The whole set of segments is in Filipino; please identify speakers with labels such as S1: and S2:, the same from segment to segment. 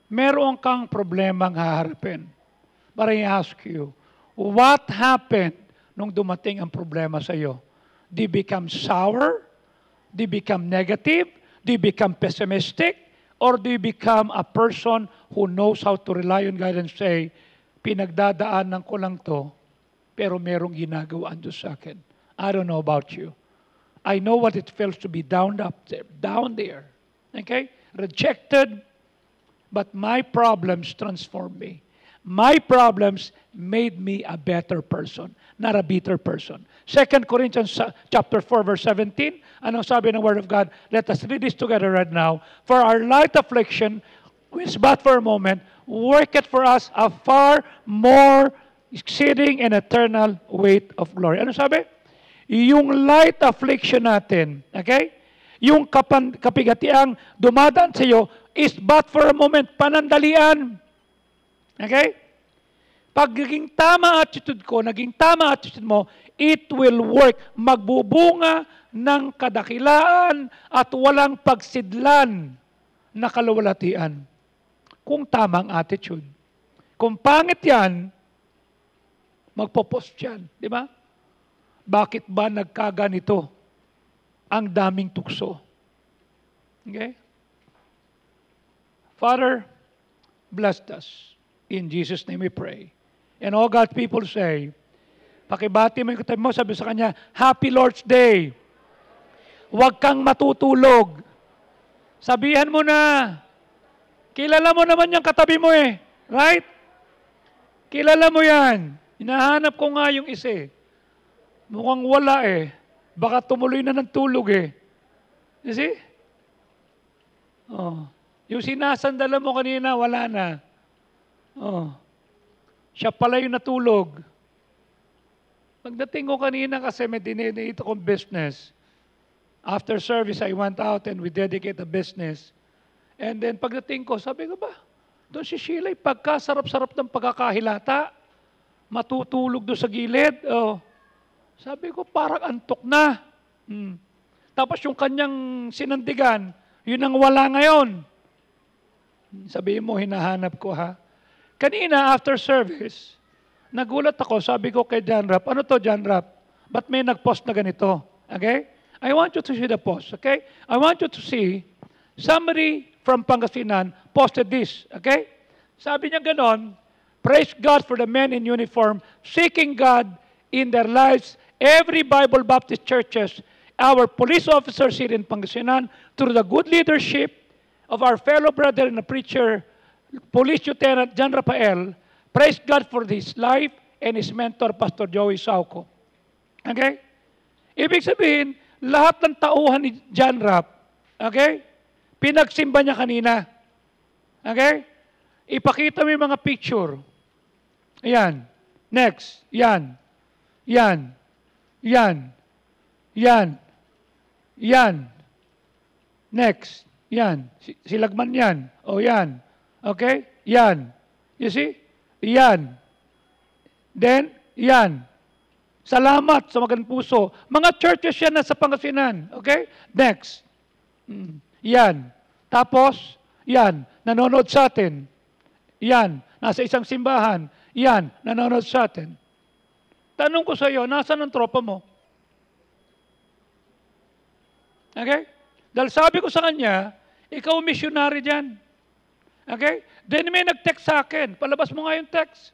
S1: meron kang problemang haharapin. But I ask you, what happened nung dumating ang problema sa iyo? Do you become sour? Do you become negative? Do you become pessimistic? Or do you become a person who knows how to rely on God and say, pinagdadaanan ko lang to, pero merong ginagawaan Diyos sa akin. I don't know about you. I know what it feels to be down there. Okay? Rejected, but my problems transformed me. My problems made me a better person, not a bitter person. 2 Corinthians chapter 4, verse 17. Anong sabi ng Word of God? Let us read this together right now. For our light affliction, which but for a moment, worketh for us a far more exceeding and eternal weight of glory. Ano sabi? Yung light affliction natin, okay? Yung kapigatiang dumadaan sa iyo is but for a moment, panandalian. Okay? Pag naging tama attitude ko, naging tama attitude mo, it will work. Magbubunga ng kadakilaan at walang pagsidlan na kaluwalhatian. Kung tamang attitude. Kung pangit yan, magpo-post yan. Di ba? Bakit ba nagkaganito? Ang daming tukso. Okay? Father, bless us. In Jesus' name we pray. And all God's people say, pakibati mo yung katabi mo, sabi sa kanya, Happy Lord's Day. Huwag kang matutulog. Sabihan mo na. Kilala mo naman yung katabi mo eh. Right? Kilala mo yan. Hinahanap ko nga yung isa eh. Mukhang wala eh. Baka tumuloy na ng tulog eh. You see? Oh. Yung sinasandala mo kanina, wala na. Oh. Siya pala yung natulog. Pagdating ko kanina kasi may dinedito kong business. After service, I went out and we dedicate a business. And then pagdating ko, sabi ko ba, doon si Sheila, pagkasarap-sarap ng pagkakahilata, matutulog doon sa gilid. Oh. Sabi ko, parang antok na. Tapos yung kanyang sinandigan, yun ang wala ngayon. Sabihin mo, hinahanap ko ha. Kanina, after service, nagulat ako, sabi ko kay John Rapp, ano to John Rapp? Ba't may nag-post na ganito? Okay? I want you to see the post, okay? I want you to see, somebody from Pangasinan posted this, okay? Sabi niya ganon, praise God for the men in uniform, seeking God in their lives, every Bible Baptist churches, our police officers here in Pangasinan, through the good leadership of our fellow brother and preacher, Police Lieutenant John Rafael, praise God for his life and his mentor, Pastor Joey Sauco. Okay? Ibig sabihin, lahat ng tauhan ni John Rapp, okay? Pinagsimba niya kanina. Okay? Ipakita mo yung mga picture. Ayan. Next. Yan. Yan. Yan. Yan. Yan. Next. Yan. Silagman yan. O yan. Okay? Yan. You see? Yan. Then, yan. Salamat sa magandang puso. Mga churches yan nasa Pangasinan. Okay? Next. Yan. Tapos, yan. Nanonood sa atin. Yan. Nasa isang simbahan. Yan. Nanonood sa atin. Tanong ko sa iyo, nasaan ang tropa mo? Okay? Dahil sabi ko sa kanya, ikaw missionary dyan. Okay? Then may nag-text sa akin. Palabas mo nga yung text.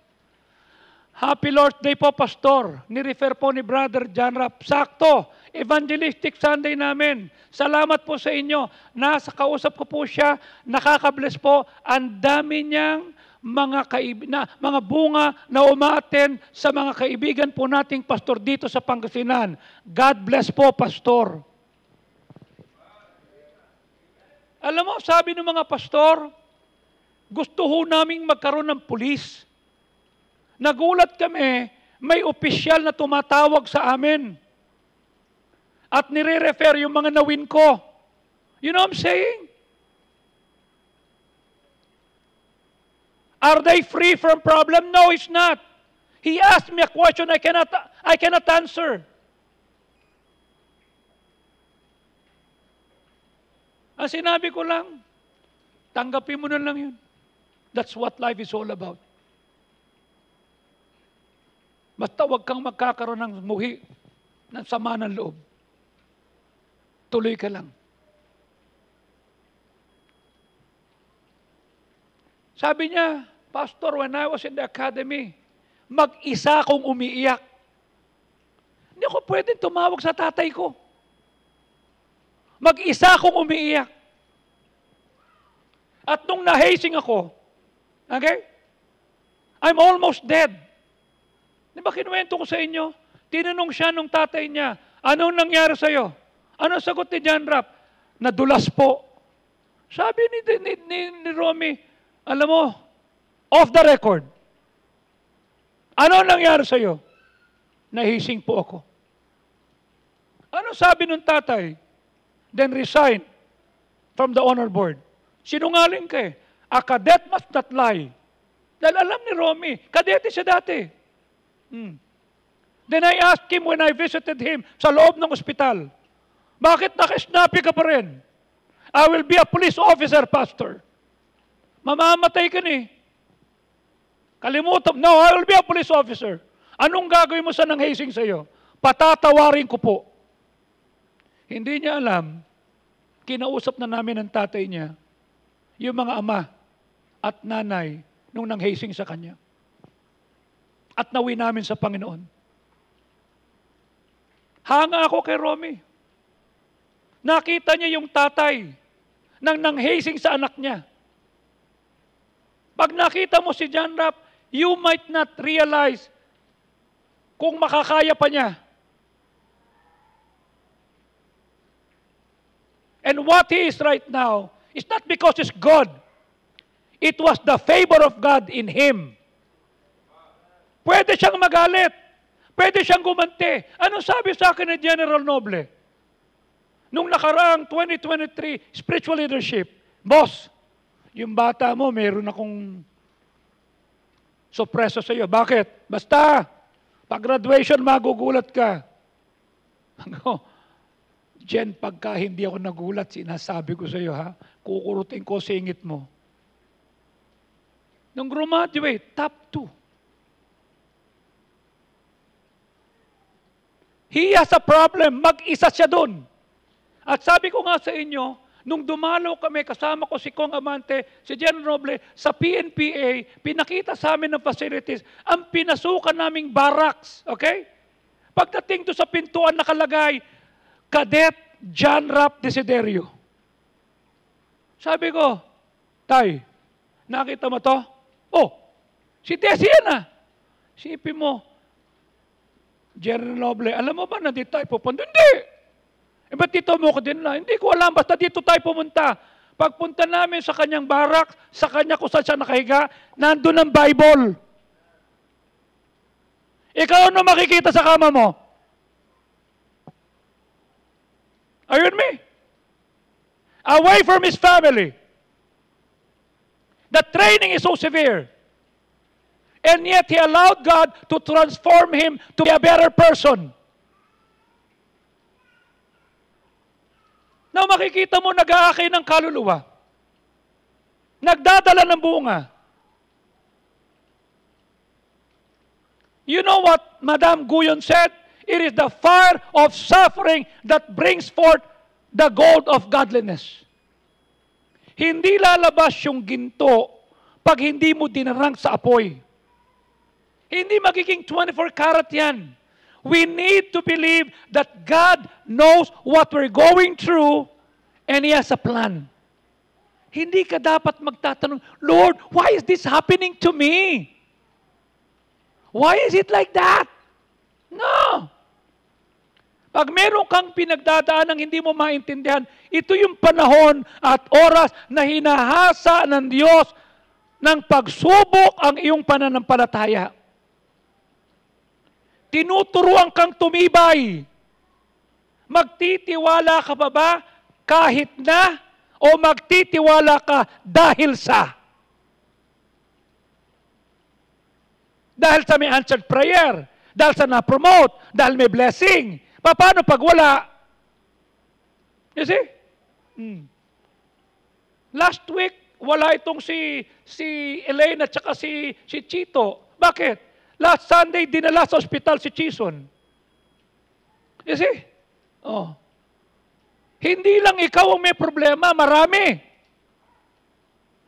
S1: Happy Lord's Day po, Pastor. Ni-refer po ni Brother John Rapp. Sakto. Evangelistic Sunday namin. Salamat po sa inyo. Nasa kausap ko po siya. Nakaka-bless po. Ang dami niyang mga bunga na umaten sa mga kaibigan po nating pastor dito sa Pangasinan. God bless po, Pastor. Alam mo, sabi ng mga pastor, gusto ho naming magkaroon ng pulis. Nagulat kami, may opisyal na tumatawag sa amin. At nire-refer yung mga nawin ko. You know what I'm saying? Are they free from problem? No, it's not. He asked me a question I cannot answer. Ang sinabi ko lang, tanggapin mo na lang yun. That's what life is all about. Basta huwag kang magkakaroon ng muhi, ng sama ng loob. Tuloy ka lang. Sabi niya, Pastor, when I was in the academy, mag-isa akong umiiyak. Hindi ako pwedeng tumawag sa tatay ko. Mag-isa akong umiiyak. At nung nahasing ako, okay, I'm almost dead. Di ba kinuwento ko sa inyo? Tinanong siya nung tatay niya, anong nangyari sa'yo? Anong sagot ni John Rapp? Nadulas po. Sabi ni Romy, alam mo, off the record, ano nangyari sa'yo? Nahising po ako. Ano sabi nung tatay? Then resign from the honor board. Sinungaling ka eh. A cadet must not lie. Dahil alam ni Romy, kadete siya dati. Then I asked him when I visited him sa loob ng ospital, bakit nakisnappy ka pa rin? I will be a police officer, Pastor. Mamamatay ka ni. Kalimutan, no, I will be a police officer. Anong gagawin mo sa nanghasing sa'yo? Patatawarin ko po. Hindi niya alam, kinausap na namin ng tatay niya, yung mga ama at nanay nung nanghasing sa kanya. At nawi namin sa Panginoon. Hanga ako kay Romy. Nakita niya yung tatay nang nanghasing sa anak niya. Pag nakita mo si John Rapp, you might not realize kung makakaya pa niya. And what he is right now is not because he's God. It was the favor of God in him. Pwede siyang magalit. Pwede siyang gumanti. Anong sabi sa akin ni General Noble? Nung nakaraang 2023 spiritual leadership, boss, yung bata mo, meron akong sorpresa sa iyo. Bakit? Basta, pag graduation, magugulat ka. Jen, pagka hindi ako nagulat, sinasabi ko sa iyo, ha? Kukurutin ko singit mo. Nung graduate, top 2. He has a problem. Mag-isa siya doon. At sabi ko nga sa inyo, nung dumalaw kami, kasama ko si Kong Amante, si General Noble, sa PNPA, pinakita sa amin ng facilities, ang pinasukan naming barracks. Okay? Pagdating doon sa pintuan nakalagay, Cadet John Rapp Desiderio. Sabi ko, Tay, nakita mo to? Oh, si Desi yan ah. Sipin mo, General Noble, alam mo ba na dito tayo pupunta? Hindi! Eh, ba't dito mo ko din na? Hindi ko alam, basta dito tayo pumunta. Pagpunta namin sa kanyang barak, sa kanya kung saan siya nakahiga, nandun ang Bible. Ikaw ano makikita sa kama mo? Are you with me? Away from his family. The training is so severe. And yet, he allowed God to transform him to be a better person. Now, makikita mo nag-aakay ng kaluluwa. Nagdadala ng bunga. You know what Madame Guyon said? It is the fire of suffering that brings forth the gold of godliness. Hindi lalabas yung ginto pag hindi mo dinarang sa apoy. Hindi magiging 24 karat yan. We need to believe that God knows what we're going through and He has a plan. Hindi ka dapat magtatanong, Lord, why is this happening to me? Why is it like that? No. Pag meron kang pinagdadaan ng hindi mo maintindihan, ito yung panahon at oras na hinahasa ng Diyos ng pagsubok ang iyong pananampalataya. Tinuturuan kang tumibay. Magtitiwala ka pa ba kahit na o magtitiwala ka dahil sa? Dahil sa may answered prayer, dahil sa na-promote, dahil may blessing. Paano pag wala? You see? Last week, wala itong si Elaine at saka si Chito. Bakit? Last Sunday, dinala sa ospital si Chison. You see? Oh. Hindi lang ikaw ang may problema, marami.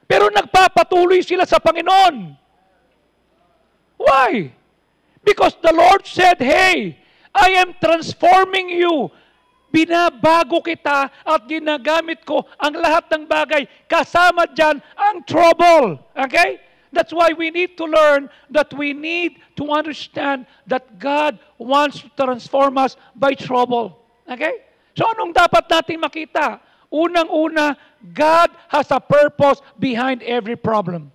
S1: Pero nagpapatuloy sila sa Panginoon. Why? Because the Lord said, hey, I am transforming you. Binabago kita at ginagamit ko ang lahat ng bagay. Kasama dyan ang trouble. Okay? That's why we need to learn that we need to understand that God wants to transform us by trouble. Okay? So anong dapat natin makita? Unang-una, God has a purpose behind every problem.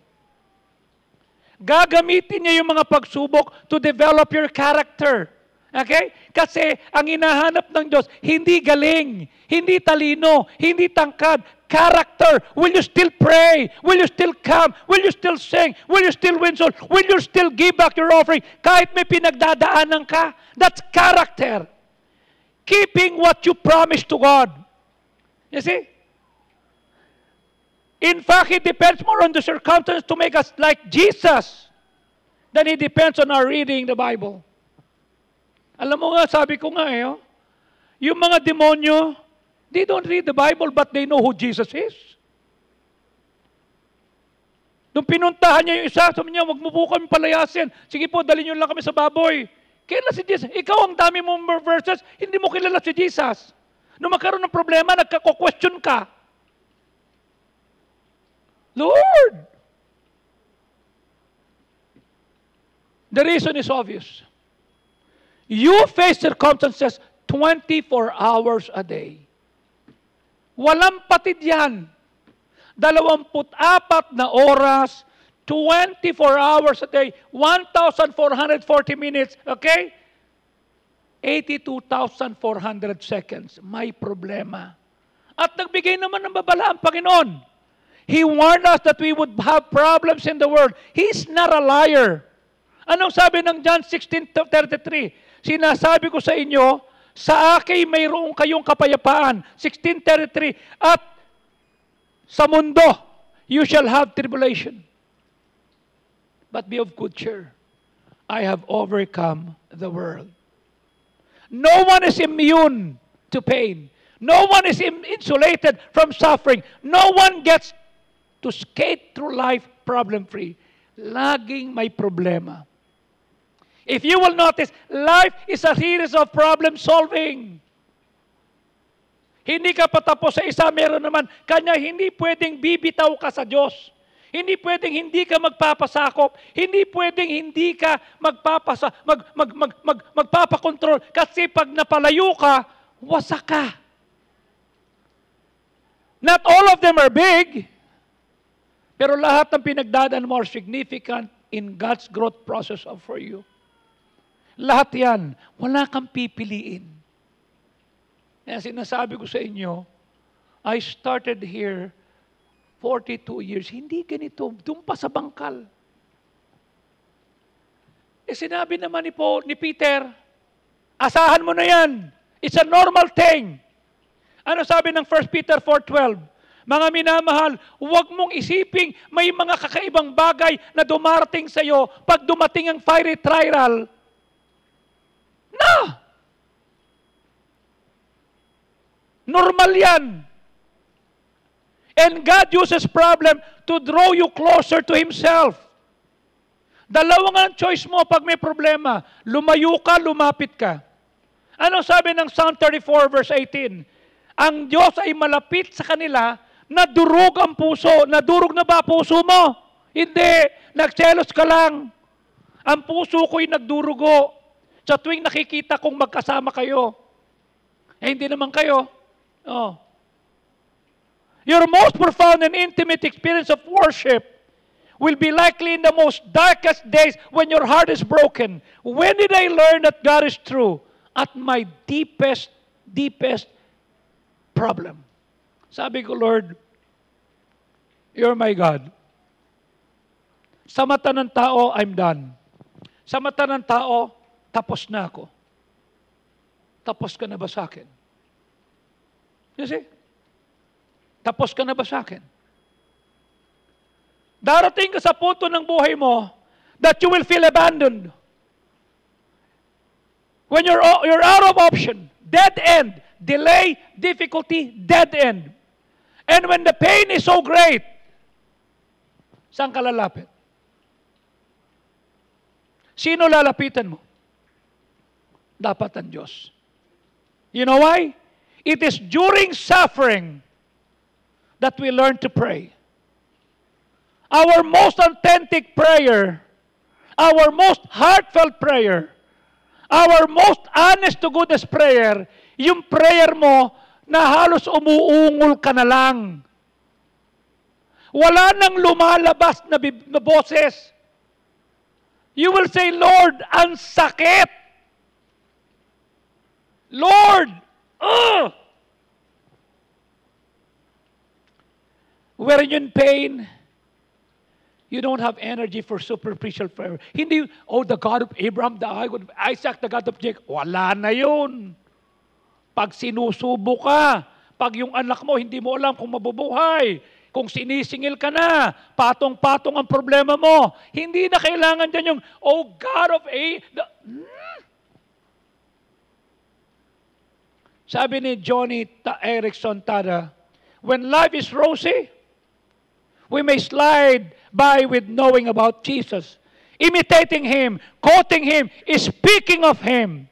S1: Gagamitin niya yung mga pagsubok to develop your character. Okay? Kasi ang hinahanap ng Diyos, hindi galing, hindi talino, hindi tangkad, character. Will you still pray? Will you still come? Will you still sing? Will you still win soul? Will you still give back your offering? Kahit may pinagdadaanan ka. That's character. Keeping what you promised to God. You see? In fact, it depends more on the circumstance to make us like Jesus than it depends on our reading the Bible. Alam mo nga, sabi ko nga yung mga demonyo, they don't read the Bible but they know who Jesus is. Nung pinuntahan niya yung isa, sabi niya, wag mo po kami palayasin. Sige po, dali niyo lang kami sa baboy. Kailan si Jesus? Ikaw ang dami mong verses, hindi mo kilala si Jesus. Nung magkaroon ng problema, nagka-question ka. Lord! The reason is obvious. You face circumstances 24 hours a day. Walang patid yan. 24 na oras, 24 hours a day, 1,440 minutes, okay? 82,400 seconds. May problema. At nagbigay naman ng babala ang Panginoon. He warned us that we would have problems in the world. He's not a liar. Anong sabi ng John 16:33? Sinasabi ko sa inyo, sa akin mayroong kayong kapayapaan. 16:33, at sa mundo, you shall have tribulation. But be of good cheer. I have overcome the world. No one is immune to pain. No one is insulated from suffering. No one gets to skate through life problem-free. Laging may problema. If you will notice, life is a series of problem solving. Hindi ka patapos sa isa, meron naman. Kanya hindi pwedeng bibitaw ka sa Diyos. Hindi pwedeng hindi ka magpapasakop. Hindi pwedeng hindi ka magpapakontrol. Kasi pag napalayo ka, wasak ka. Not all of them are big, pero lahat ng pinagdadaan mo are significant in God's growth process for you. Lahat yan, wala kang pipiliin. Kaya sinasabi ko sa inyo, I started here 42 years. Hindi ganito, doon pa sa bangkal. Sinabi naman ni Peter, asahan mo na yan. It's a normal thing. Ano sabi ng 1 Peter 4:12? Mga minamahal, huwag mong isiping may mga kakaibang bagay na dumarating sa iyo pag dumating ang fiery trial. No! Normal yan. And God uses problem to draw you closer to Himself. Dalawang ang choice mo pag may problema. Lumayo ka, lumapit ka. Ano sabi ng Psalm 34 verse 18? Ang Diyos ay malapit sa kanila na durog ang puso. Nadurog na ba puso mo? Hindi. Nagselos ka lang. Ang puso ko'y nagdurugo. Sa tuwing nakikita kong magkasama kayo. Hindi naman kayo. Oh. Your most profound and intimate experience of worship will be likely in the most darkest days when your heart is broken. When did I learn that God is true? At my deepest problem. Sabi ko, Lord, You're my God. Sa mata ng tao, I'm done. Sa mata ng tao, tapos na ako. Tapos ka na ba sa akin? You see? Tapos ka na ba sa akin? Darating ka sa punto ng buhay mo that you will feel abandoned. When you're out of option, dead end, delay, difficulty, dead end. And when the pain is so great, saan ka lalapit? Sino lalapitan mo? Dapat ang Diyos. You know why? It is during suffering that we learn to pray. Our most authentic prayer, our most heartfelt prayer, our most honest to goodness prayer, yung prayer mo na halos umuungol ka na lang. Wala nang lumalabas na boses. You will say, Lord, ang sakit. Lord, when you're in pain, you don't have energy for superficial prayer. Hindi, the God of Abraham, the God of Isaac, the God of Jacob. Wala na yun. Pag sinusubo ka, pag yung anak mo, hindi mo alam kung mabubuhay, kung sinisingil ka na, patong-patong ang problema mo, hindi na kailangan dyan yung, God of Abraham. Sabi ni Johnny Erickson Tada, when life is rosy, we may slide by with knowing about Jesus, imitating Him, quoting Him, speaking of Him.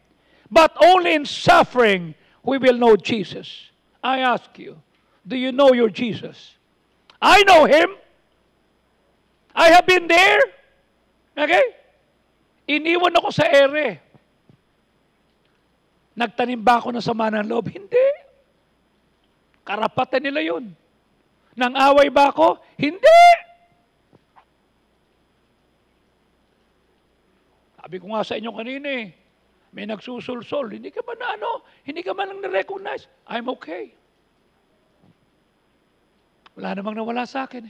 S1: But only in suffering, we will know Jesus. I ask you, do you know your Jesus? I know Him. I have been there. Okay? Iniwan ako sa ere. Nagtanim ba ako ng sama ng loob? Hindi. Karapatan nila yun. Nang away ba ako? Hindi. Sabi ko nga sa inyo kanina may nagsusulsol. Hindi ka ba hindi ka man lang na-recognize. I'm okay. Wala namang nawala sa akin.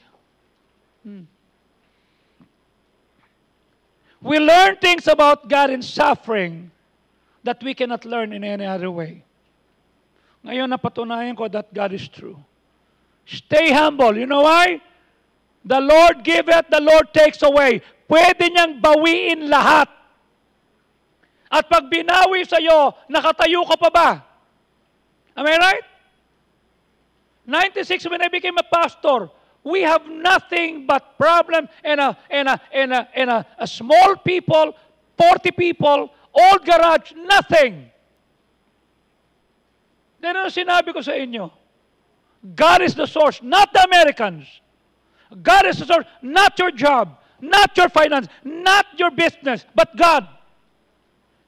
S1: We learn things about God in suffering that we cannot learn in any other way. Ngayon, napatunayan ko that God is true. Stay humble. You know why? The Lord giveth, the Lord takes away. Pwede niyang bawiin lahat. At pag binawi sa'yo, nakatayo ka pa ba? Am I right? 96, when I became a pastor, we have nothing but problem and a small people, 40 people, old garage, nothing. Then ano sinabi ko sa inyo? God is the source, not the Americans. God is the source, not your job, not your finance, not your business, but God.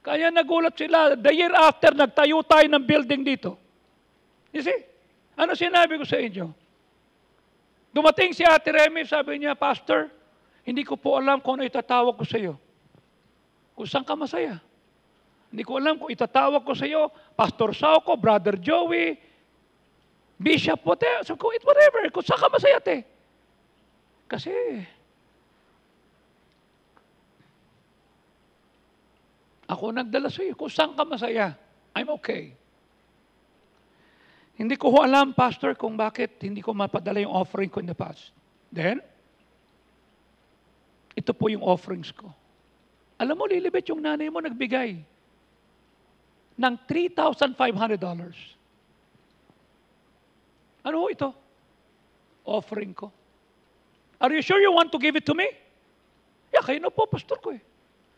S1: Kaya nagulat sila, the year after, nagtayo tayo ng building dito. You see? Ano sinabi ko sa inyo? Dumating si Ate Remy, sabi niya, Pastor, hindi ko po alam kung ano itatawag ko sa iyo. Kung saan ka masaya. Hindi ko alam kung itatawag ko sa iyo, Pastor Sauco, Brother Joey, Bishop, whatever. So, whatever. Kung saan ka masaya, te. Kasi, ako nagdala sa iyo. Kung saan ka masaya, I'm okay. Hindi ko alam, Pastor, kung bakit hindi ko mapadala yung offering ko in the past. Then, ito po yung offerings ko. Alam mo, Lilibet, yung nanay mo nagbigay ng $3,500. Ano ho ito? Offering ko. Are you sure you want to give it to me? Yeah, kayo na po, Pastor ko eh.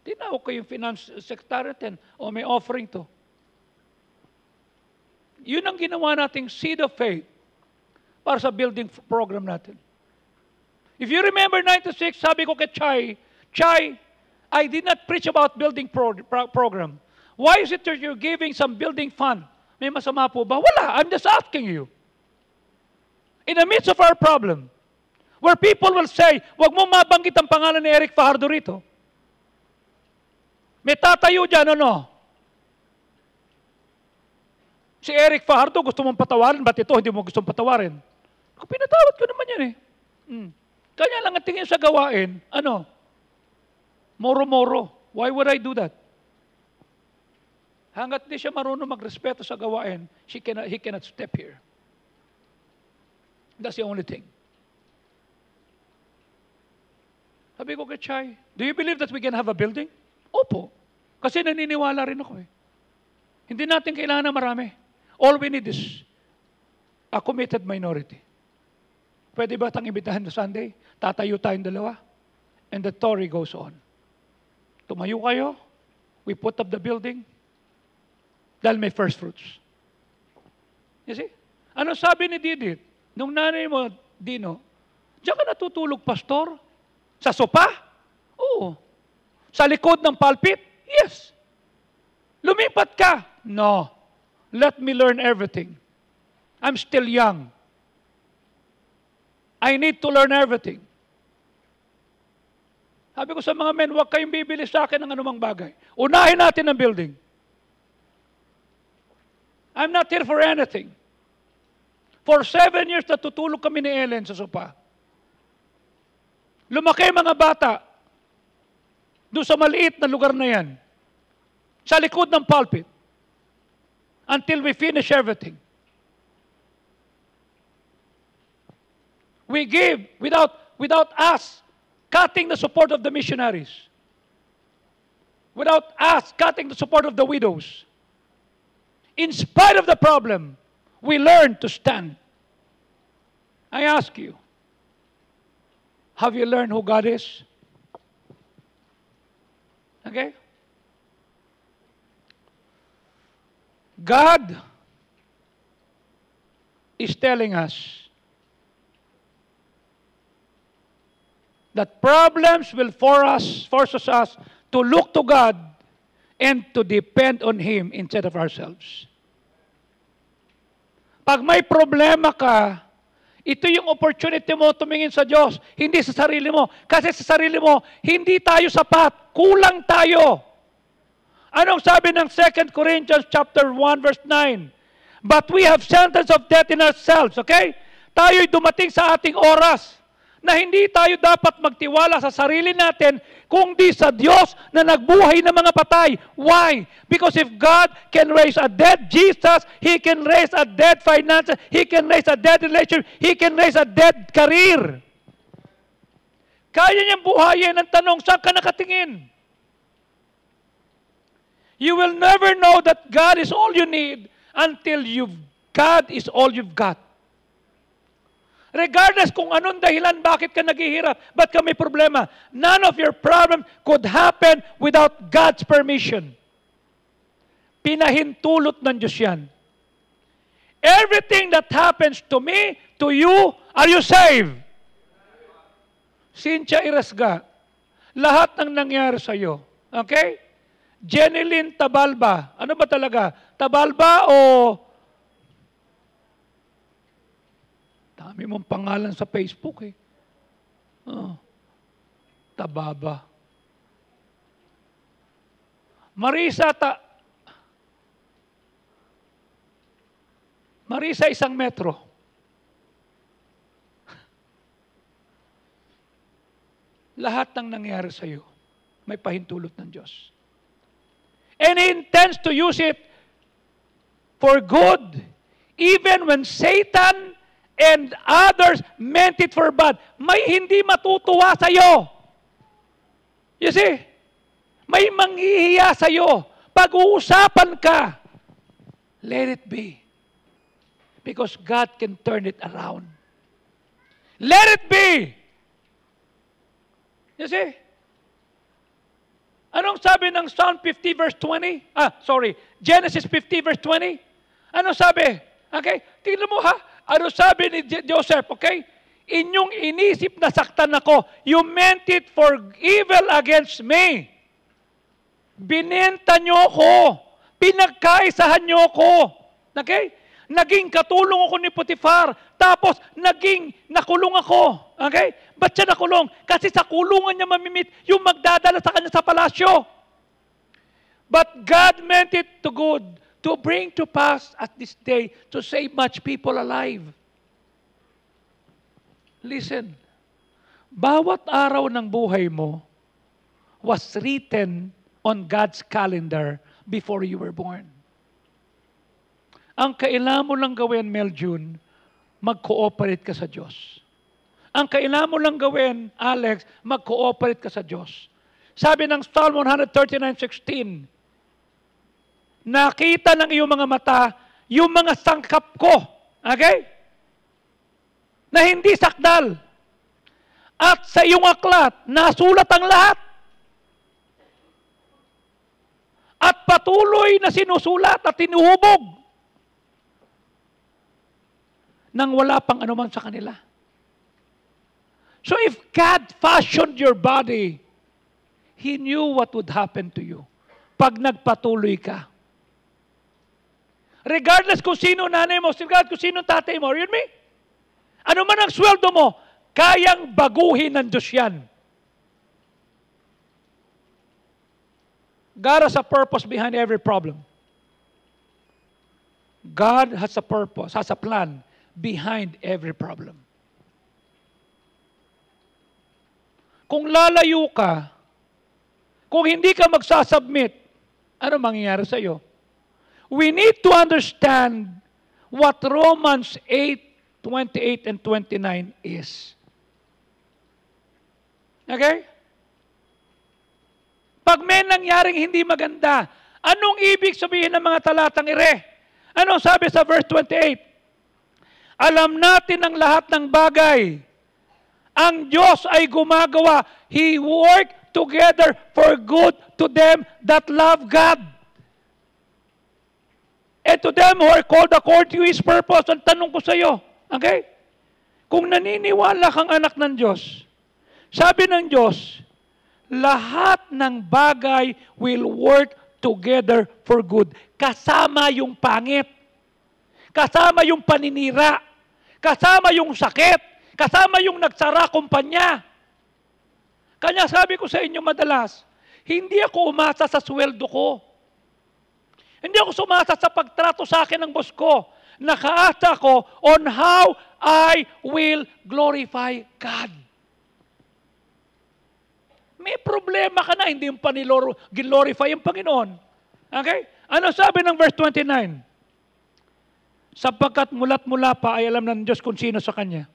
S1: Tinawag ko yung finance secretary natin, may offering to. Yun ang ginawa nating seed of faith para sa building program natin. If you remember 96, sabi ko kay Chai, I did not preach about building program. Why is it that you're giving some building fund? May masama po ba? Wala. I'm just asking you. In the midst of our problem, where people will say, wag mo mabanggit ang pangalan ni Eric Fajardo rito. May tatayo dyan, ano? Si Eric Fajardo, gusto mong patawarin, ba't ito hindi mo gustong patawarin? Kung pinatawad ko naman yan eh. Kanya lang ang tingin sa gawain, ano? Moro-moro. Why would I do that? Hanggat di siya marunong magrespeto sa gawain, he cannot step here. That's the only thing. Sabi ko kay Chay, do you believe that we can have a building? Opo. Kasi naniniwala rin ako eh. Hindi natin kailangan na marami. All we need is a committed minority. Pwede ba tayong imbitahan sa Sunday? Tatayo tayong dalawa. And the story goes on. Tumayo kayo. We put up the building. Dahil may first fruits. You see? Ano sabi ni Didit? Nung nanay mo, Dino, diyan ka natutulog, pastor? Sa sopa? Oo. Sa likod ng pulpit? Yes. Lumipat ka? No. Let me learn everything. I'm still young. I need to learn everything. Sabi ko sa mga men, huwag kayong bibili sa akin ng anumang bagay. Unahin natin ang building. I'm not here for anything. For 7 years, natutulog kami ni Ellen sa sopa. Lumaki mga bata doon sa maliit na lugar na yan. Sa likod ng pulpit. Until we finish everything. We give without us cutting the support of the missionaries. Without us cutting the support of the widows. In spite of the problem, we learn to stand. I ask you, have you learned who God is? Okay? God is telling us that problems will force us to look to God and to depend on Him instead of ourselves. Pag may problema ka, ito yung opportunity mo tumingin sa Diyos, hindi sa sarili mo. Kasi sa sarili mo, hindi tayo sapat. Kulang tayo. Anong sabi ng 2 Corinthians chapter 1 verse 9? But we have sentence of death in ourselves, okay? Tayo'y dumating sa ating oras na hindi tayo dapat magtiwala sa sarili natin kundi sa Diyos na nagbuhay ng mga patay. Why? Because if God can raise a dead Jesus, He can raise a dead finances, He can raise a dead relationship, He can raise a dead career. Kaya niyang buhayin. Ang tanong, saan ka nakatingin? You will never know that God is all you need until God is all you've got. Regardless kung anong dahilan, bakit ka naghihirap, ba't ka may problema, none of your problem could happen without God's permission. Pinahintulot ng Diyos yan. Everything that happens to me, to you, are you saved? Cynthia Irasga, lahat ng nangyari sa iyo. Okay? Jeneline Tabalba, ano ba talaga? Tabalba o dami mong pangalan sa Facebook eh. Oh. Tababa. Marisa 1 metro. Lahat ng nangyari sa iyo, may pahintulot ng Diyos. And He intends to use it for good. Even when Satan and others meant it for bad. May hindi matutuwa sa iyo. You see? May manghihiya sa iyo. Pag-uusapan ka, let it be. Because God can turn it around. Let it be. You see? Anong sabi ng Psalm 50 verse 20? Genesis 50 verse 20? Anong sabi? Okay? Tingnan mo ha. Ano sabi ni Joseph, okay? Inyong inisip na saktan ako. You meant it for evil against me. Binenta nyo ako. Pinagkaisahan nyo ako. Okay? Naging katulong ako ni Potiphar. Tapos, nakulong ako. Okay? Ba't siya nakulong? Kasi sa kulungan niya mamimit yung magdadala sa kanya sa palasyo. But God meant it to good, to bring to pass at this day, to save much people alive. Listen, bawat araw ng buhay mo was written on God's calendar before you were born. Ang kailangan mo lang gawin, Meljun, mag-cooperate ka sa Diyos. Ang kailangan mo lang gawin, Alex, mag-cooperate ka sa Diyos. Sabi ng Psalm 139:16, nakita ng iyong mga mata yung mga sangkap ko. Okay? Na hindi sakdal. At sa iyong aklat, nasulat ang lahat. At patuloy na sinusulat at tinuhubog nang wala pang anuman sa kanila. So if God fashioned your body, He knew what would happen to you pag nagpatuloy ka. Regardless kung sino nanay mo, regardless kung sino tatay mo, you me? Ano man ang sweldo mo, kayang baguhin ng Diyos yan. God has a purpose behind every problem. God has a purpose, has a plan behind every problem. Kung lalayo ka, kung hindi ka magsasubmit, ano mangyayari sa iyo? We need to understand what Romans 8:28 and 29 is. Okay? Pag may nangyaring hindi maganda, anong ibig sabihin ng mga talatang ire? Ano sabi sa verse 28? Alam natin ang lahat ng bagay. Ang Diyos ay gumagawa. He worked together for good to them that love God. And to them who are called according to His purpose. Ang tanong ko sa iyo, okay? Kung naniniwala kang anak ng Diyos, sabi ng Diyos, lahat ng bagay will work together for good. Kasama yung pangit. Kasama yung paninira. Kasama yung sakit. Kasama yung nagsara kumpanya. Kanya sabi ko sa inyo madalas, hindi ako umasa sa sweldo ko. Hindi ako sumasa sa pagtrato sa akin ng boss ko. Nakaasa ko on how I will glorify God. May problema ka na, hindi yung glorify yung Panginoon. Okay? Ano sabi ng verse 29? Sapagkat mula't mula pa ay alam ng Diyos kung sino sa Kanya.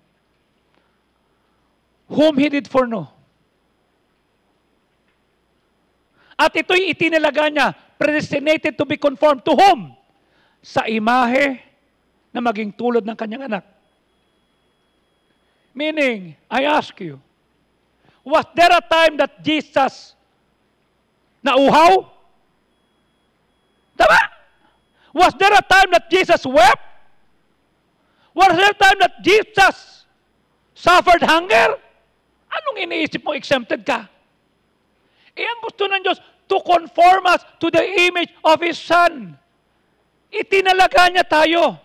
S1: Whom He did foreknow. At ito'y itinalaga niya, predestinated to be conformed to whom? Sa imahe na maging tulad ng kanyang anak. Meaning, I ask you, was there a time that Jesus nauhaw? Tama? Was there a time that Jesus wept? Was there a time that Jesus suffered hunger? Anong iniisip mo, exempted ka? Ang gusto ng Diyos, to conform us to the image of His Son. Itinalaga niya tayo.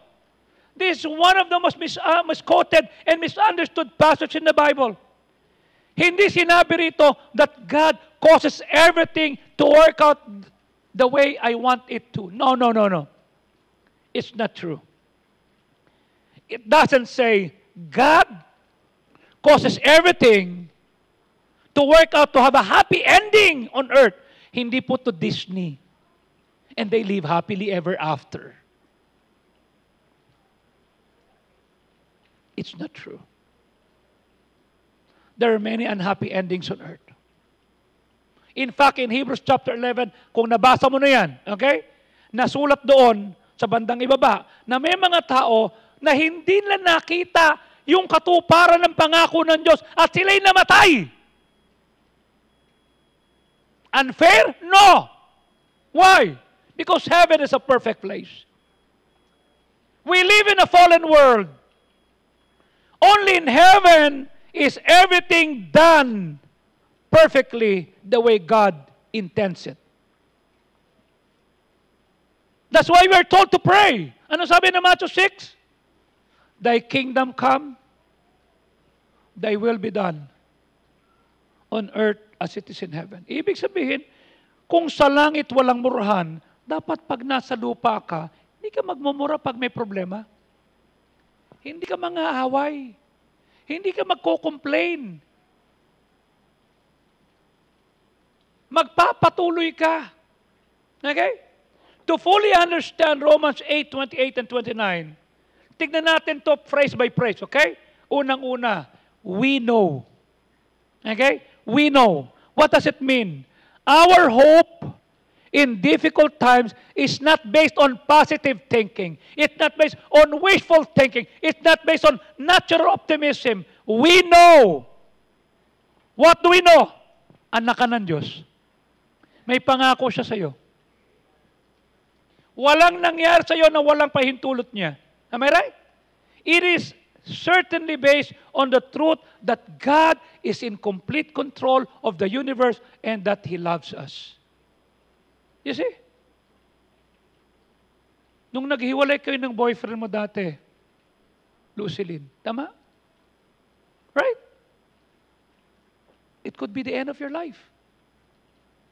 S1: This is one of the most misquoted and misunderstood passage in the Bible. Hindi sinabi rito that God causes everything to work out the way I want it to. No. It's not true. It doesn't say God causes everything to work out to have a happy ending on earth. Hindi po to Disney. And they live happily ever after. It's not true. There are many unhappy endings on earth. In fact, in Hebrews chapter 11, kung nabasa mo na yan, okay? Nasulat doon sa bandang ibaba na may mga tao na hindi na nakita yung katuparan ng pangako ng Diyos at sila'y namatay. Unfair? No. Why? Because heaven is a perfect place. We live in a fallen world. Only in heaven is everything done perfectly the way God intends it. That's why we are told to pray. Ano sabi ng Matthew 6? Thy kingdom come, thy will be done on earth as it is in heaven. Ibig sabihin, kung sa langit walang murahan, dapat pag nasa lupa ka, hindi ka magmumura pag may problema. Hindi ka mang-aaway. Hindi ka magko-complain. Magpapatuloy ka. Okay? To fully understand Romans 8:28 and 29, tignan natin to phrase by phrase, okay? Unang-una, we know. Okay? We know. What does it mean? Our hope in difficult times is not based on positive thinking. It's not based on wishful thinking. It's not based on natural optimism. We know. What do we know? Anak ka ng Diyos. May pangako siya sa iyo. Walang nangyari sa iyo na walang pahintulot niya. Am I right? It is certainly based on the truth that God is in complete control of the universe and that He loves us. You see? Nung naghiwalay kayo ng boyfriend mo dati, Lucilyn, tama? Right? It could be the end of your life.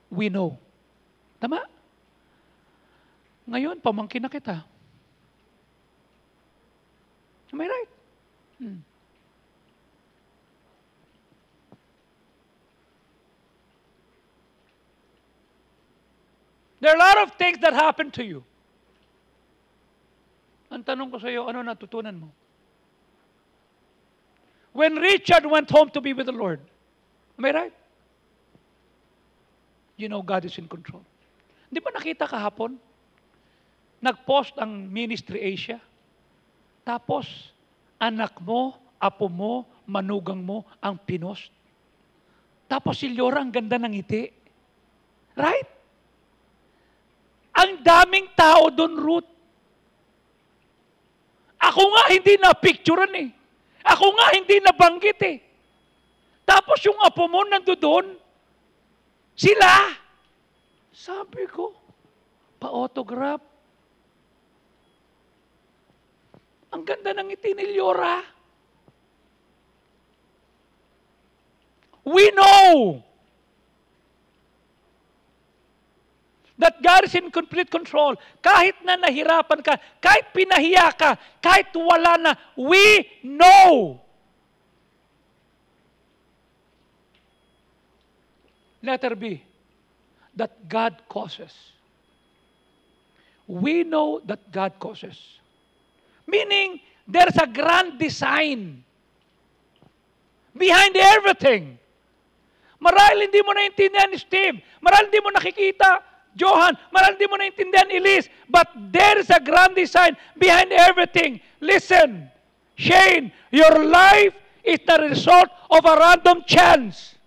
S1: We know. Tama? Ngayon, pamangkin na kita. Am I right? There are a lot of things that happen to you. Ang tanong ko sa iyo, ano natutunan mo? When Richard went home to be with the Lord, am I right? You know God is in control. Di ba nakita kahapon? Nag-post ang Ministry Asia. Tapos, anak mo, apo mo, manugang mo, ang pinost. Tapos si Leora, ang ganda ng ngiti. Right? Ang daming tao doon, Ruth. Ako nga hindi na-picturean eh. Ako nga hindi nabanggit eh. Tapos yung apo mo nandoon, sila. Sabi ko, pa-autograph. Ang ganda ng ngiti ni Leora. We know that God is in complete control. Kahit na nahirapan ka, kahit pinahiya ka, kahit wala na, we know. Letter B, that God causes. We know that God causes. Meaning, there's a grand design behind everything. Marahil hindi mo naintindihan ni Steve. Marahil hindi mo nakikita, Johan. Marahil hindi mo naintindihan, Elise. But there is a grand design behind everything. Listen, Shane, your life is not a result of a random chance.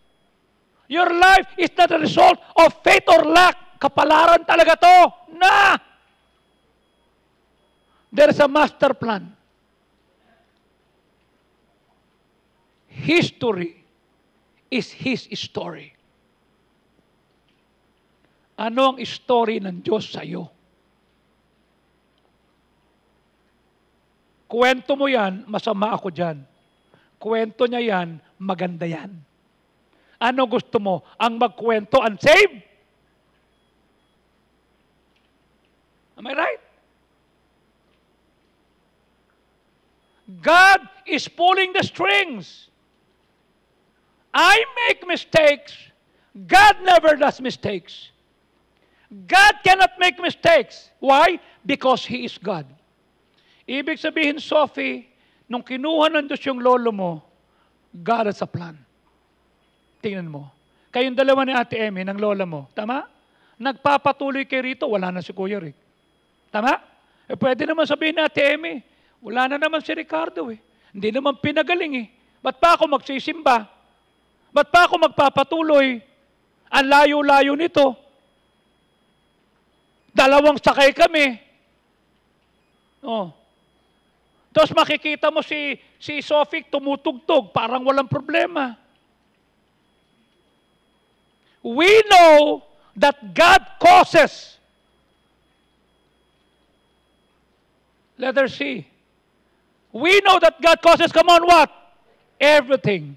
S1: Your life is not a result of fate or luck. Kapalaran talaga to. Na! There is a master plan. History is His story. Ano ang story ng Diyos sa iyo? Kwento mo yan, masama ako dyan. Kwento niya yan, maganda yan. Ano gusto mo? Ang magkwento unsaved? Am I right? God is pulling the strings. I make mistakes. God never does mistakes. God cannot make mistakes. Why? Because He is God. Ibig sabihin, Sophie, nung kinuha ng Diyos yung lolo mo, God has a plan. Tingnan mo. Kayong dalawa ni Ate Emmy, ng lola mo, tama? Nagpapatuloy kay rito, wala na si Kuya Rick. Tama? Pwede naman sabihin ni Ate Emmy, wala na naman si Ricardo eh. Hindi naman pinagaling eh. Ba't pa ako magsisimba? Ba't pa ako magpapatuloy? Ang layo-layo nito. Dalawang sakay kami. Oh. Tapos makikita mo si Sophie tumutugtog, parang walang problema. We know that God causes. Letter C. We know that God causes, come on, what? Everything.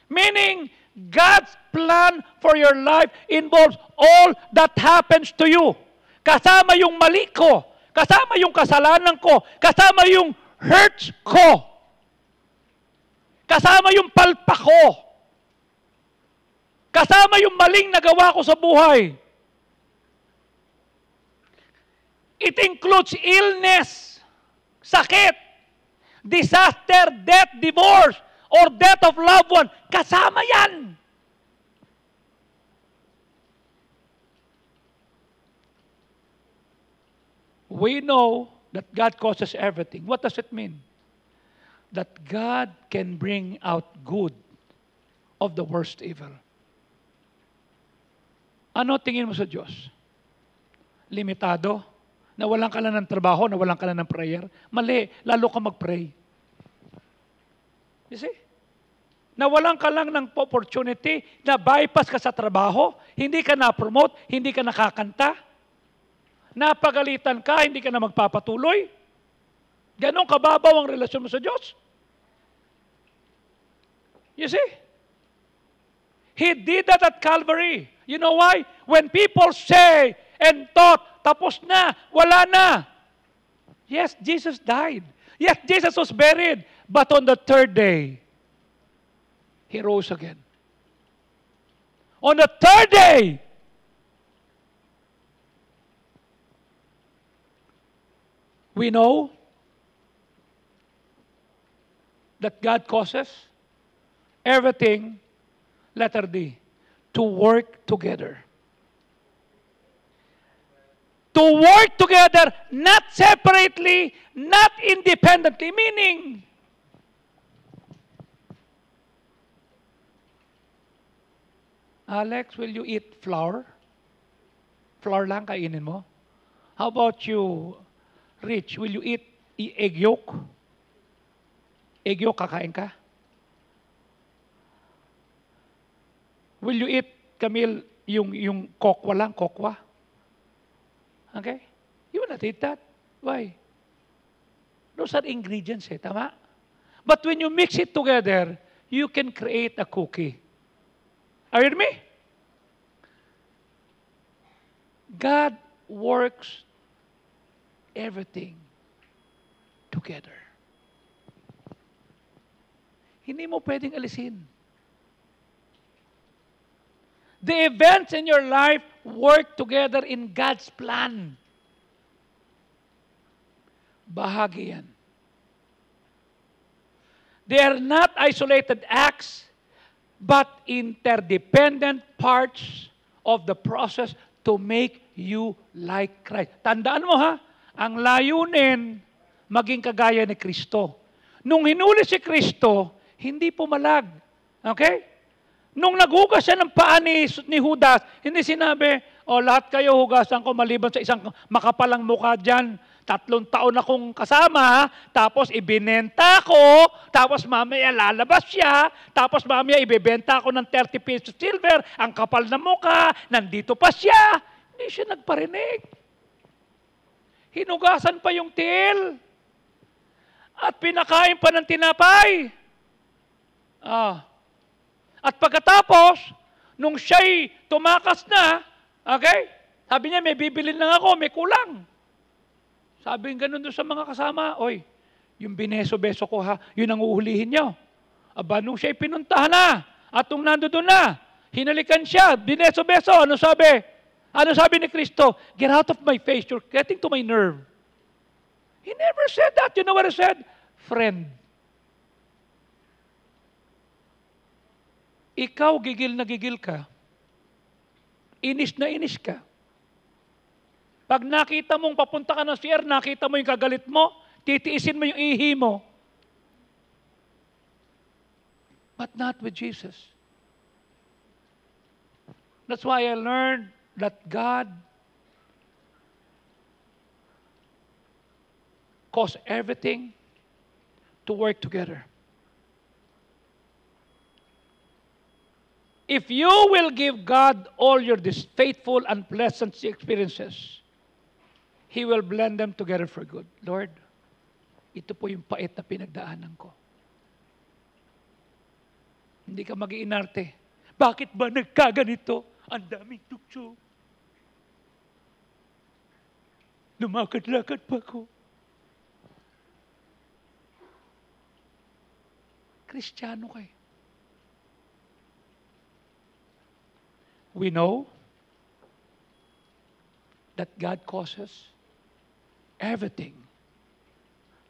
S1: Meaning, God's plan for your life involves all that happens to you. Kasama yung mali ko, kasama yung kasalanan ko, kasama yung hurts ko, kasama yung palpa ko, kasama yung maling nagawa ko sa buhay. It includes illness, sakit, Disaster, death, divorce, or death of loved one, kasama yan. We know that God causes everything. What does it mean? That God can bring out good of the worst evil. Ano tingin mo sa Diyos? Limitado? Nawalan ka lang ng trabaho, nawalan ka lang ng prayer? Mali, lalo ka mag-pray. You see? Nawalan ka lang ng opportunity na bypass ka sa trabaho, hindi ka na-promote, hindi ka nakakanta, napagalitan ka, hindi ka na magpapatuloy. Ganon kababaw ang relasyon mo sa Diyos. You see? He did that at Calvary. You know why? When people say and thought, tapos na, wala na. Yes, Jesus died. Yes, Jesus was buried. But on the third day, He rose again. On the third day, we know that God causes everything, letter D, to work together. To work together, not separately, not independently. Meaning, Alex, will you eat flour? Flour lang kainin mo? How about you, Rich? Will you eat egg yolk? Egg yolk kakain ka? Will you eat, Camille, yung kokwa lang, kokwa? Okay? You will not eat that. Why? Those are ingredients, tama? But when you mix it together, you can create a cookie. Are you with me? God works everything together. Hindi mo pwedeng alisin. The events in your life work together in God's plan. Bahagi yan. They are not isolated acts, but interdependent parts of the process to make you like Christ. Tandaan mo ha, ang layunin, maging kagaya ni Kristo. Nung hinuli si Kristo, hindi pumalag. Okay? Nung naghugas siya ng paa ni Judas, hindi sinabi, lahat kayo hugasan ko maliban sa isang makapalang mukha dyan. 3 taon akong kasama, tapos ibinenta ko, tapos mamaya lalabas siya, tapos mamaya ibebenta ko ng 30 pesos silver, ang kapal na mukha, nandito pa siya. Hindi siya nagparinig. Hinugasan pa yung tiil. At pinakain pa ng tinapay. At pagkatapos, nung siya'y tumakas na, okay, sabi niya, may bibilin lang ako, may kulang. Sabi ng ganun doon sa mga kasama, oy, yung bineso-beso ko ha, yun ang uulihin niyo. Aba, nung siya'y pinuntahan na, at nung nandoon na, hinalikan siya, bineso-beso, ano sabi? Ano sabi ni Kristo? Get out of my face, you're getting to my nerve. He never said that. You know what he said? Friend. Ikaw, gigil na gigil ka. Inis na inis ka. Pag nakita mong papunta ka ng CR, nakita mo yung kagalit mo, titiisin mo yung ihi mo. But not with Jesus. That's why I learned that God caused everything to work together. If you will give God all your faithful and pleasant experiences, He will blend them together for good. Lord, ito po yung pait na pinagdaanan ko. Hindi ka mag-iinarte. Bakit ba nagkaganito? Ang daming tukso. Lumakad-lakad pa ko. Kristiyano kayo. We know that God causes everything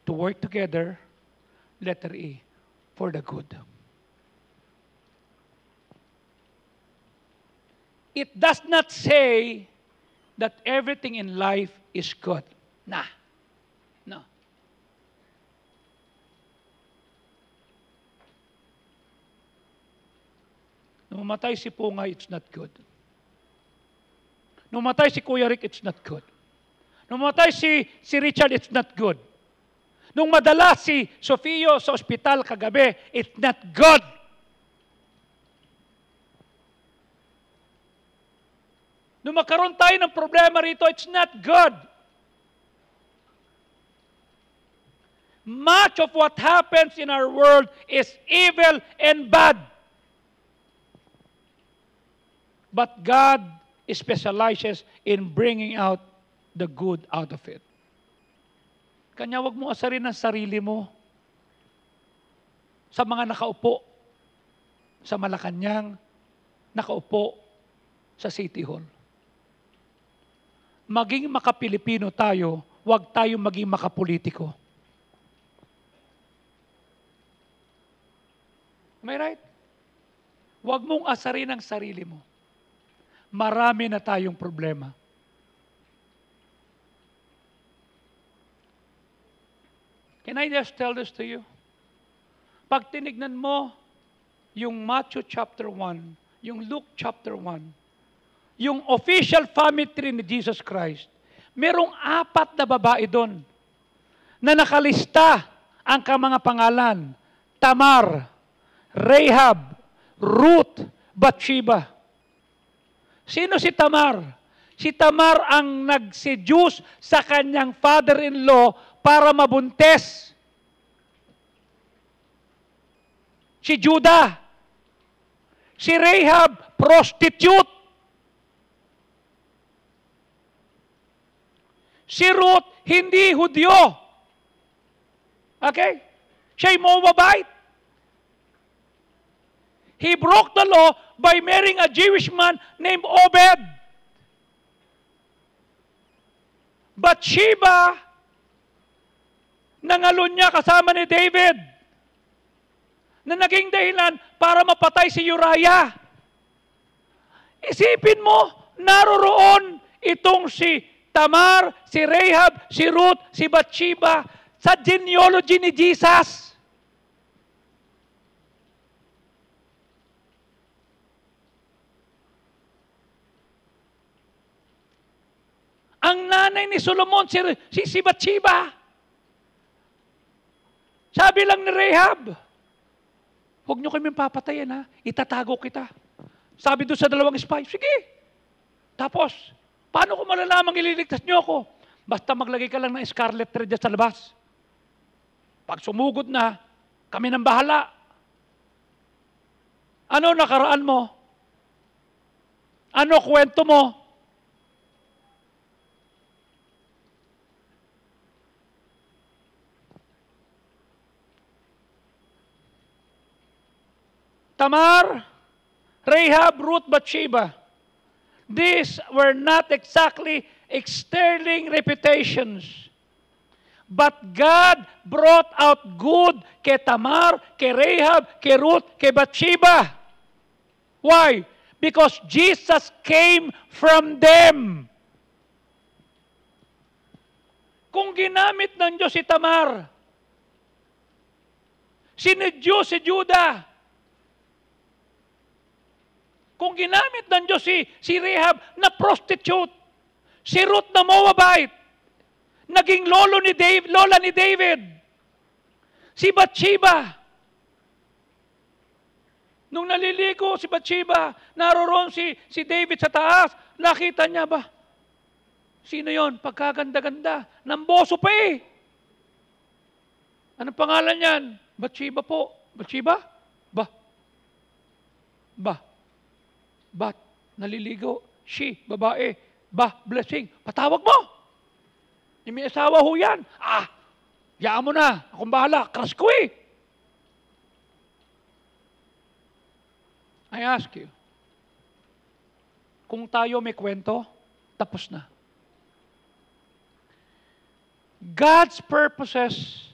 S1: to work together Letter E, for the good. It does not say that everything in life is good. Nah. No. Nung mamatay si Pungay, it's not good. Nung mamatay si Kuya Rick, it's not good. Nung mamatay si Richard, it's not good. Nung madala si Sofio sa ospital kagabi, it's not good. Nung magkaroon tayo ng problema rito, it's not good. Much of what happens in our world is evil and bad. But God specializes in bringing out the good out of it. Kanya wag mo asarin ang sarili mo sa mga nakaupo sa Malacanang, nakaupo sa City Hall. Maging makapilipino tayo, wag tayo maging makapolitiko. Am I right? Wag mong asarin ang sarili mo. Marami na tayong problema. Can I just tell this to you? Pag tinignan mo yung Matthew chapter 1, yung Luke chapter 1, yung official family tree ni Jesus Christ, merong 4 na babae doon na nakalista ang mga pangalan. Tamar, Rahab, Ruth, Bathsheba. Sino si Tamar? Si Tamar ang nag-seduce sa kanyang father-in-law para mabuntes si Judah. Si Rahab, prostitute. Si Ruth, hindi Hudyo. Okay? Siya'y Moabite. He broke the law by marrying a Jewish man named Obed. Bathsheba, nangalun niya kasama ni David na naging dahilan para mapatay si Uriah. Isipin mo, naroroon itong si Tamar, si Rahab, si Ruth, si Bathsheba sa genealogy ni Jesus. Ang nanay ni Solomon, si Bathsheba. Sabi lang ni Rahab, huwag niyo kami papatayin ha, itatago kita. Sabi doon sa 2 spy, sige. Tapos, paano ko malalamang ililigtas niyo ako? Basta maglagay ka lang ng scarlet thread sa labas. Pag sumugod na, kami nang bahala. Ano nakaraan mo? Ano kwento mo? Tamar, Rahab, Ruth, Bathsheba. These were not exactly sterling reputations. But God brought out good kay Tamar, kay Rahab, kay Ruth, kay Bathsheba. Why? Because Jesus came from them. Kung ginamit ng Diyos si Tamar, sinidyo si Judah, kung ginamit ng Diyos si Rahab na prostitute, si Ruth na Moabite, naging lola ni David, si Bathsheba. Nung naliligo si Bathsheba, naroroon si David sa taas, nakita niya ba? Sino yon? Pagkaganda-ganda. Namboso pa eh. Anong pangalan niyan? Bathsheba po. Bathsheba? But, naliligo, she, babae, blessing, patawag mo. May asawa ho yan. Yaan mo na, akong bahala, crush ko eh. I ask you, kung tayo may kwento, tapos na. God's purposes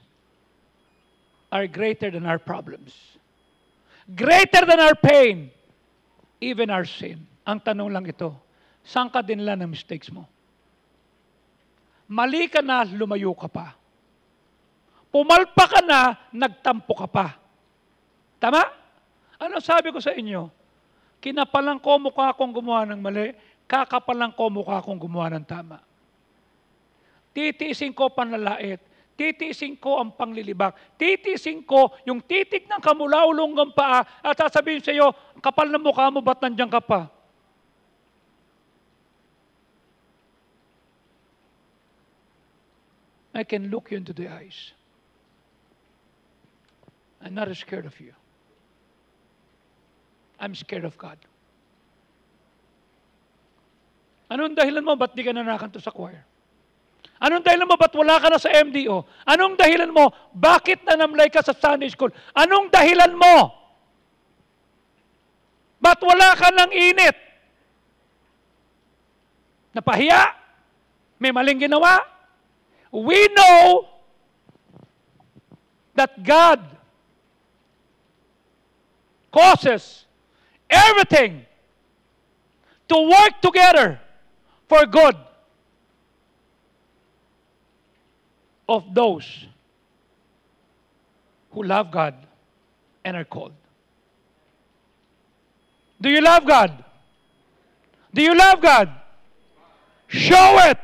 S1: are greater than our problems. Greater than our pain. Even our sin. Ang tanong lang ito, saan ka din lang ng mistakes mo? Mali ka na, lumayo ka pa. Pumalpa ka na, nagtampo ka pa. Tama? Ano sabi ko sa inyo? Kinapalang ko mukha akong gumawa ng mali, kakapalang ko mukha akong gumawa ng tama. Titiisin ko panlalait, titiisin ko ang panglilibak, titiisin ko yung titik ng kamulaulong ng paa at sasabihin sa iyo, kapal na mukha mo, ba't nandiyan ka pa? I can look you into the eyes. I'm not scared of you. I'm scared of God. Anong dahilan mo, ba't di ka nanakanto sa choir? Anong dahilan mo, ba't wala ka na sa MDO? Anong dahilan mo, bakit nanamlay ka sa Sunday School? Anong dahilan mo? Ba't wala ka ng init? Napahiya? May maling ginawa? We know that God causes everything to work together for good of those who love God and are called. Do you love God? Do you love God? Show it.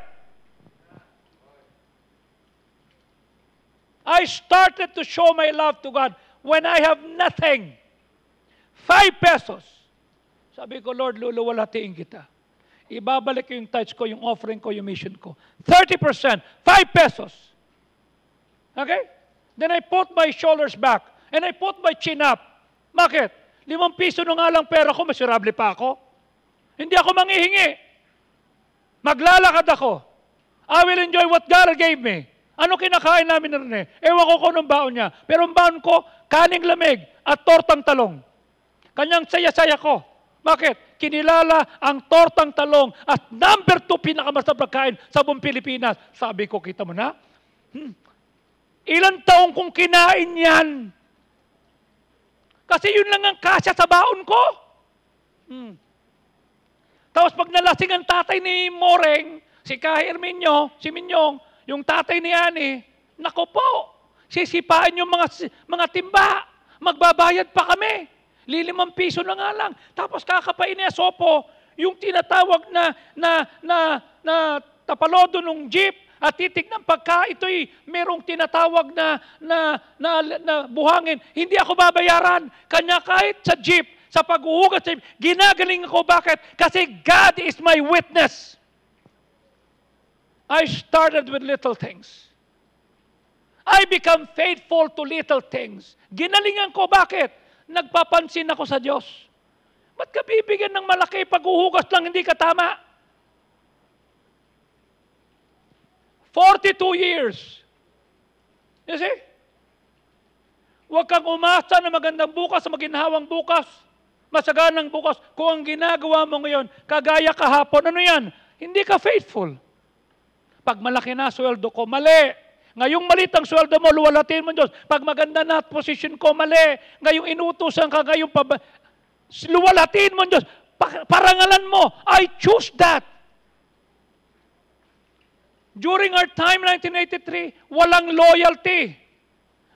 S1: I started to show my love to God when I have nothing. 5 pesos. Sabi ko, Lord, luluwalhatiin kita. Ibabalik ko yung tithes ko, yung offering ko, yung mission ko. 30%, 5 pesos. Okay? Then I put my shoulders back and I put my chin up. Bakit? 5 piso na nga lang pera ko, miserable pa ako. Hindi ako manghihingi. Maglalakad ako. I will enjoy what God gave me. Ano kinakain namin na rin eh? Ewan ko kung anong baon niya. Pero ang baon ko, kaning lamig at tortang talong. Kanyang saya-saya ko. Bakit? Kinilala ang tortang talong at number 2 pinakamasarap na pagkain sa buong Pilipinas. Sabi ko, kita mo na? Ilang taong kong kinain yan? Kasi yun lang ang kasya sa baon ko. Tapos pag nalasing ang tatay ni Moreng, si Kahir Minyo, si Minyong, yung tatay ni Ani, nako po, sisipain yung mga timba, magbabayad pa kami. 5 piso na nga lang. Tapos kakapain niya sopo, yung tinatawag na tapalodo ng jeep at titik ng pagka ito'y merong tinatawag na buhangin. Hindi ako babayaran. Kanya kahit sa jeep, sa paghuhugas sa jeep, ginagaling ako. Bakit? Kasi God is my witness. I started with little things. I become faithful to little things. Ginalingan ko. Bakit? Nagpapansin ako sa Diyos. Ba't ka bibigyan ng malaki paghuhugas lang hindi ka tama? 42 years. You see? Huwag kang umasa na magandang bukas, maginhawang bukas, masaganang bukas. Kung ang ginagawa mo ngayon, kagaya kahapon, ano yan? Hindi ka faithful. Pag malaki na sweldo ko, mali. Ngayong malit ang sweldo mo, luwalatin mo Diyos. Pag maganda na position ko, mali. Ngayong inutusan ka, ngayong luwalatin mo Diyos. Parangalan mo, I choose that. During our time, 1983, walang loyalty.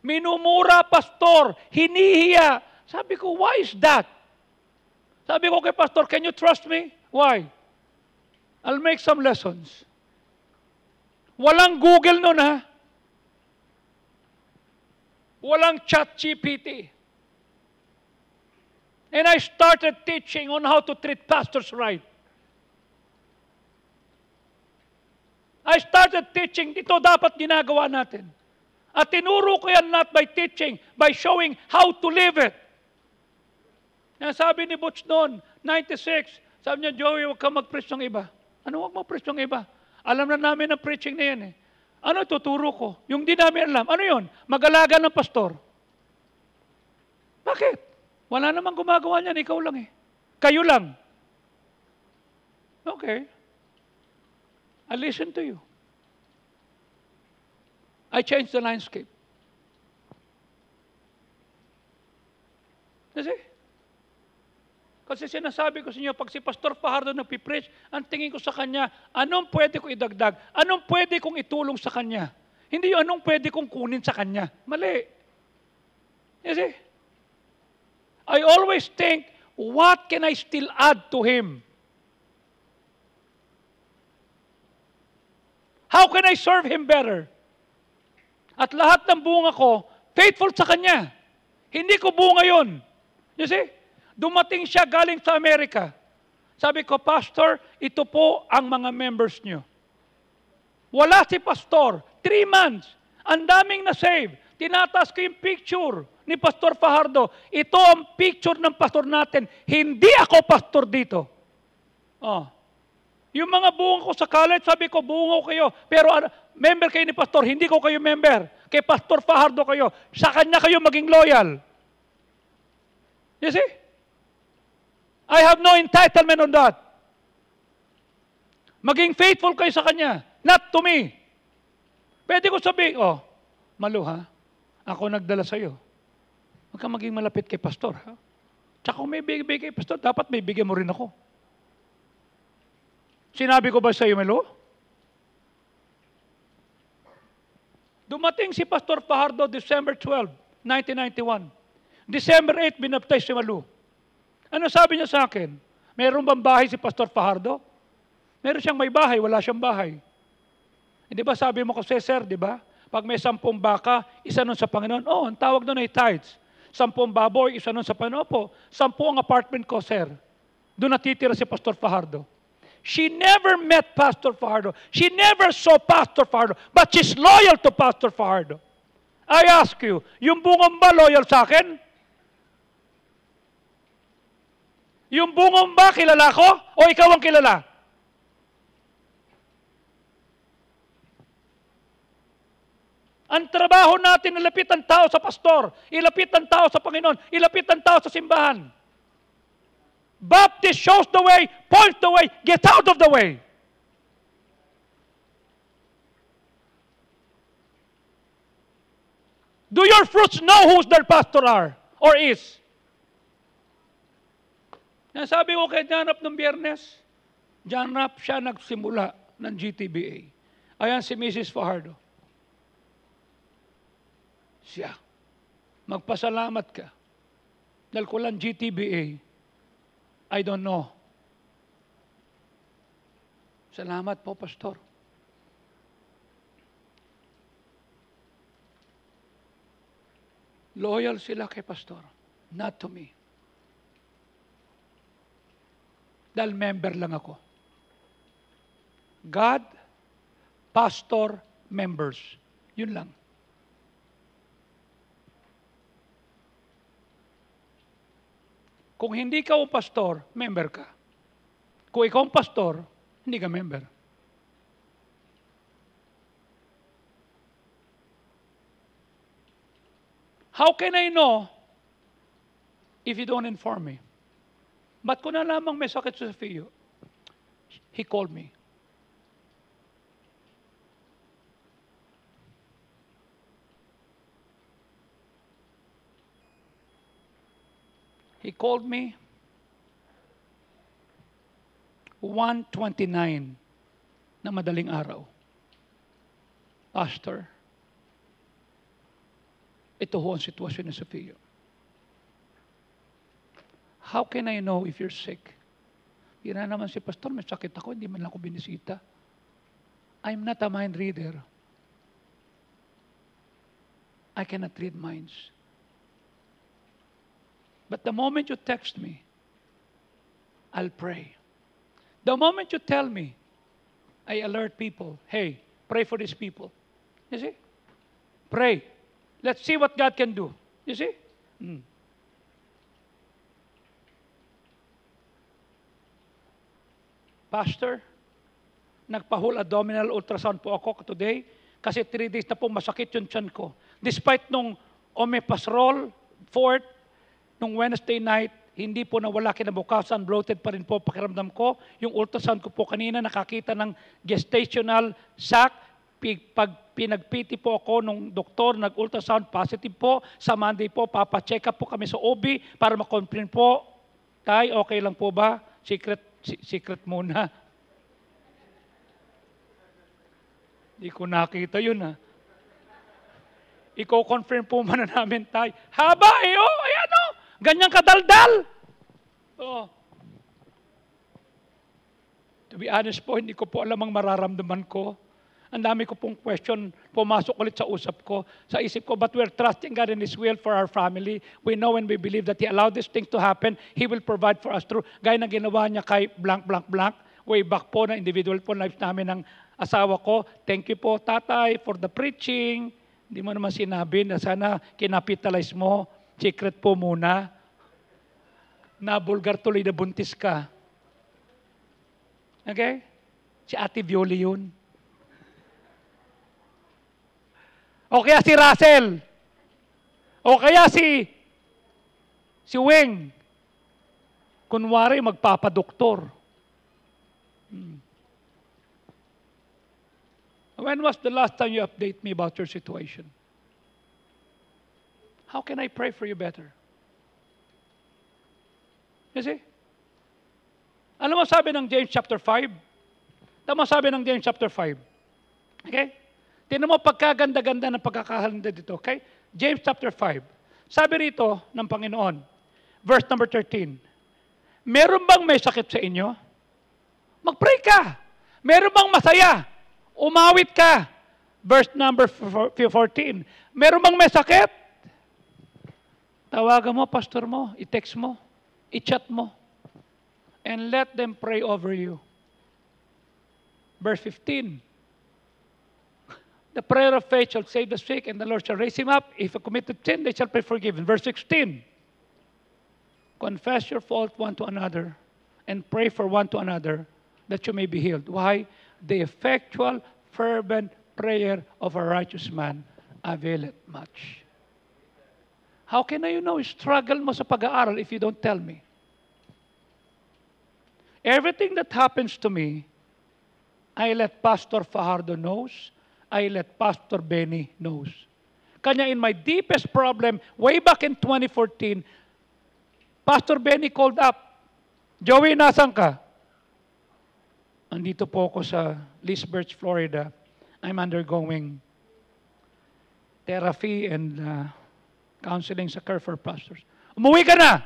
S1: Minumura, pastor. Hinihiya. Sabi ko, why is that? Sabi ko kay pastor, can you trust me? Why? I'll make some lessons. Walang Google nun, ha? Walang ChatGPT. And I started teaching on how to treat pastors right. I started teaching, ito dapat ginagawa natin. At tinuro ko yan not by teaching, by showing how to live it. Yan sabi ni Butch noon, 96, sabi niya, Joey, huwag ka mag-preach ng iba. Ano huwag mag-preach ng iba? Alam na namin ang preaching na yan eh. Ano tuturo ko? Yung di namin alam. Ano yun? Mag-alaga ng pastor. Bakit? Wala namang gumagawa niyan, ikaw lang eh. Kayo lang. Okay. I listen to you. I changed the landscape. Kasi, kasi sinasabi ko sa inyo, pag si Pastor Fajardo nagpipreach, ang tingin ko sa kanya, anong pwede ko idagdag? Anong pwede kong itulong sa kanya? Hindi yung anong pwede kong kunin sa kanya. Mali. You see? I always think, what can I still add to him? How can I serve him better? At lahat ng bunga ko, faithful sa kanya. Hindi ko bunga yun. You see? Dumating siya galing sa Amerika. Sabi ko, Pastor, ito po ang mga members nyo. Wala si Pastor. 3 months. Ang daming na-save. Tinataas ko yung picture ni Pastor Fajardo. Ito ang picture ng pastor natin. Hindi ako pastor dito. Oh. Yung mga bunga ko sa college, sabi ko, bunga ko kayo. Pero member kayo ni Pastor, hindi ko kayo member. Kay Pastor Fajardo kayo. Sa kanya kayo maging loyal. You see? I have no entitlement on that. Maging faithful kayo sa kanya. Not to me. Pwede ko sabihin, oh, Malu ha, ako nagdala sa'yo. Huwag kang maging malapit kay Pastor. Ha? Tsaka kung may bigay kay Pastor, dapat may bigay mo rin ako. Sinabi ko ba sa iyo, Melo? Dumating si Pastor Fajardo December 12, 1991. December 8, binaptize si Melo. Ano sabi niya sa akin? Meron bang bahay si Pastor Fajardo? Meron siyang may bahay, wala siyang bahay. Hindi ba sabi mo kasi, sir, di ba? Pag may 10 baka, isa nun sa Panginoon. Oh, ang tawag doon ay tithes. 10 baboy, isa nun sa Panginoon. Opo, 10 ang apartment ko, sir. Doon natitira si Pastor Fajardo. She never met Pastor Fajardo. She never saw Pastor Fajardo. But she's loyal to Pastor Fajardo. I ask you, yung bungong ba loyal sa akin? Yung bungong ba kilala ko? O ikaw ang kilala? Ang trabaho natin, ilapit ang tao sa pastor, ilapit ang tao sa Panginoon, ilapit ang tao sa simbahan. Baptist shows the way, points the way, get out of the way. Do your fruits know who their pastor are or is? Sabi ko kay Janap nung Biyernes, Janap siya nagsimula ng GTBA. Ayan si Mrs. Fajardo. Siya. Magpasalamat ka. Dahil ko lang GTBA, I don't know. Salamat po, Pastor. Loyal sila kay Pastor, not to me. Dahil member lang ako. God, Pastor, members. Yun lang. Kung hindi ka ang pastor, member ka. Kung ikaw ang pastor, hindi ka member. How can I know if you don't inform me? Ba't ko na lamang may sakit sa Fio? He called me. He called me 1:29 na madaling araw. Pastor, ito ho ang sitwasyon ni Sofia. How can I know if you're sick? Hindi naman si Pastor, may sakit ako, hindi man lang ako binisita. I'm not a mind reader. I cannot read minds. But the moment you text me, I'll pray. The moment you tell me, I alert people, hey, pray for these people. You see? Pray. Let's see what God can do. You see? Pastor, nagpa-whole abdominal ultrasound po ako today kasi 3 days na po masakit yung tiyan ko. Despite nung omeprazole, 4th, nung Wednesday night, hindi po nawala kinabukasan, bloated pa rin po pakiramdam ko. Yung ultrasound ko po kanina, nakakita ng gestational sac, pag pinagpiti po ako nung doktor, nag-ultrasound, positive po. Sa Monday po, papacheck up po kami sa OB para ma-confirm po. Tay, okay lang po ba? Secret muna. Hindi ko nakita yun, ha. Iko-confirm po man namin, tay. Haba, ayan o. Ganyang kadaldal. Oh. To be honest po, hindi ko po alam ang mararamdaman ko. Ang dami ko pong question, pumasok ulit sa usap ko, sa isip ko, but we're trusting God in His will for our family. We know and we believe that He allowed this thing to happen. He will provide for us through. Gaya ng ginawa niya kay blank, blank, blank. Way back po na individual po lives namin ng asawa ko. Thank you po, tatay, for the preaching. Hindi mo naman sinabi na sana kinapitalize mo. Secret po muna. Nabulgar tuloy na buntis ka. Okay? Si Ate Violi yun. O kaya si Russell. O kaya si Weng. Kunwari magpapadoktor. When was the last time you update me about your situation? How can I pray for you better? You see? Alam mo sabi ng James chapter 5? Tama sabi ng James chapter 5. Okay? Tingnan mo pagkaganda-ganda ng pagkakahalanda dito. Okay? James chapter 5. Sabi rito ng Panginoon, verse number 13, meron bang may sakit sa inyo? Mag-pray ka. Meron bang masaya? Umawit ka. Verse number 14. Meron bang may sakit? Tawagan mo, pastor mo, i-text mo, i-chat mo, and let them pray over you. Verse 15. The prayer of faith shall save the sick, and the Lord shall raise him up. If a committed sin, they shall be forgiven. Verse 16. Confess your fault one to another, and pray for one to another, that you may be healed. Why? The effectual, fervent prayer of a righteous man availeth much. How can I know struggle mo sa pag-aaral if you don't tell me? Everything that happens to me, I let Pastor Fajardo knows. I let Pastor Benny knows. Kanya in my deepest problem, way back in 2014, Pastor Benny called up. Joey, nasan ka? Andito po ako sa Lisbeth, Florida. I'm undergoing therapy and counseling sa Care for Pastors. Umuwi ka na!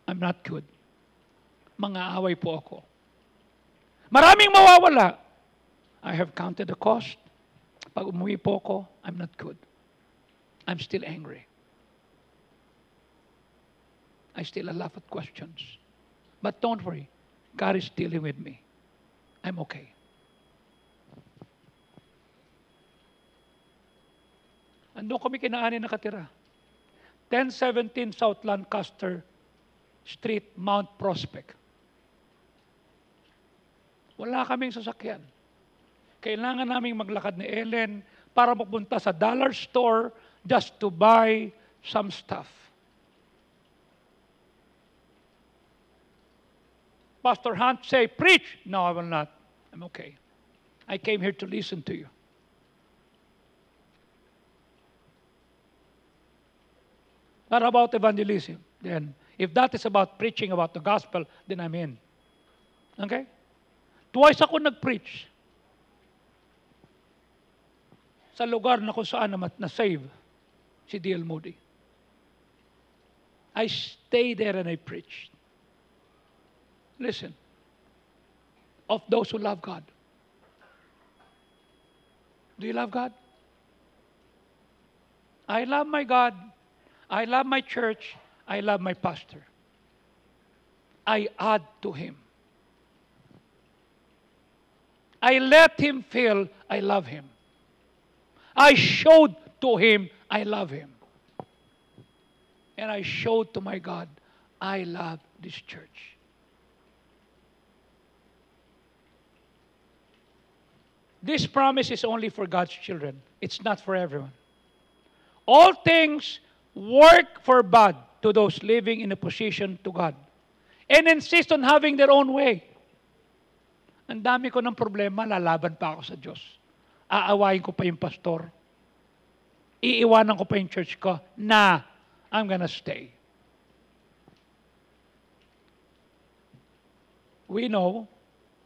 S1: I'm not good. Mga away po ako. Maraming mawawala. I have counted the cost. Pag umuwi po ako, I'm not good. I'm still angry. I still have a lot of questions. But don't worry. God is dealing with me. I'm okay. Ando kami kinaani nakatira. 1017 South Lancaster Street, Mount Prospect. Wala kaming sasakyan. Kailangan naming maglakad ni Ellen para mapunta sa dollar store just to buy some stuff. Pastor Hunt say, preach. No, I will not. I'm okay. I came here to listen to you. What about evangelism? Then, if that is about preaching about the gospel, then I'm in. Okay? Twice ako nag-preach sa lugar na kung saan na-save si D.L. Moody. I stayed there and I preached. Listen, of those who love God. Do you love God? I love my God. I love my church. I love my pastor. I add to him. I let him feel I love him. I showed to him I love him. And I showed to my God I love this church. This promise is only for God's children. It's not for everyone. All things work for bad to those living in opposition to God and insist on having their own way. Ang dami ko ng problema, lalaban pa ako sa Diyos. Aawayin ko pa yung pastor. Iiwanan ko pa yung church ko na I'm gonna stay. We know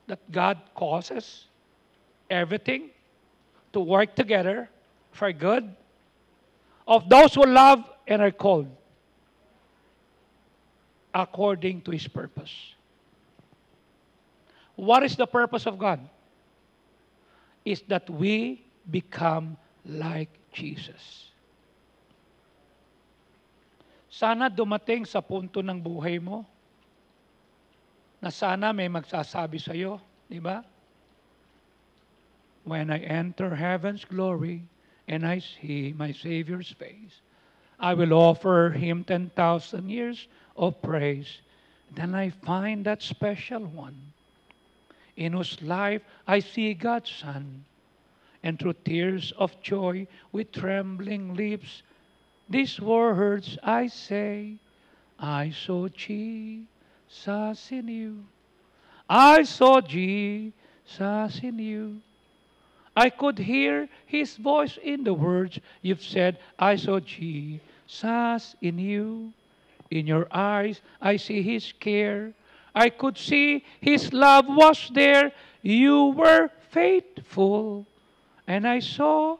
S1: that God causes everything to work together for good of those who love and are called according to His purpose. What is the purpose of God? Is that we become like Jesus. Sana dumating sa punto ng buhay mo na sana may magsasabi sa iyo, di ba? When I enter heaven's glory and I see my Savior's face, I will offer Him 10,000 years of praise. Then I find that special one in whose life I see God's Son. And through tears of joy with trembling lips, these words I say, I saw Jesus in you. I saw Jesus in you. I could hear His voice in the words you've said, I saw Jesus in you. In your eyes, I see His care. I could see His love was there. You were faithful. And I saw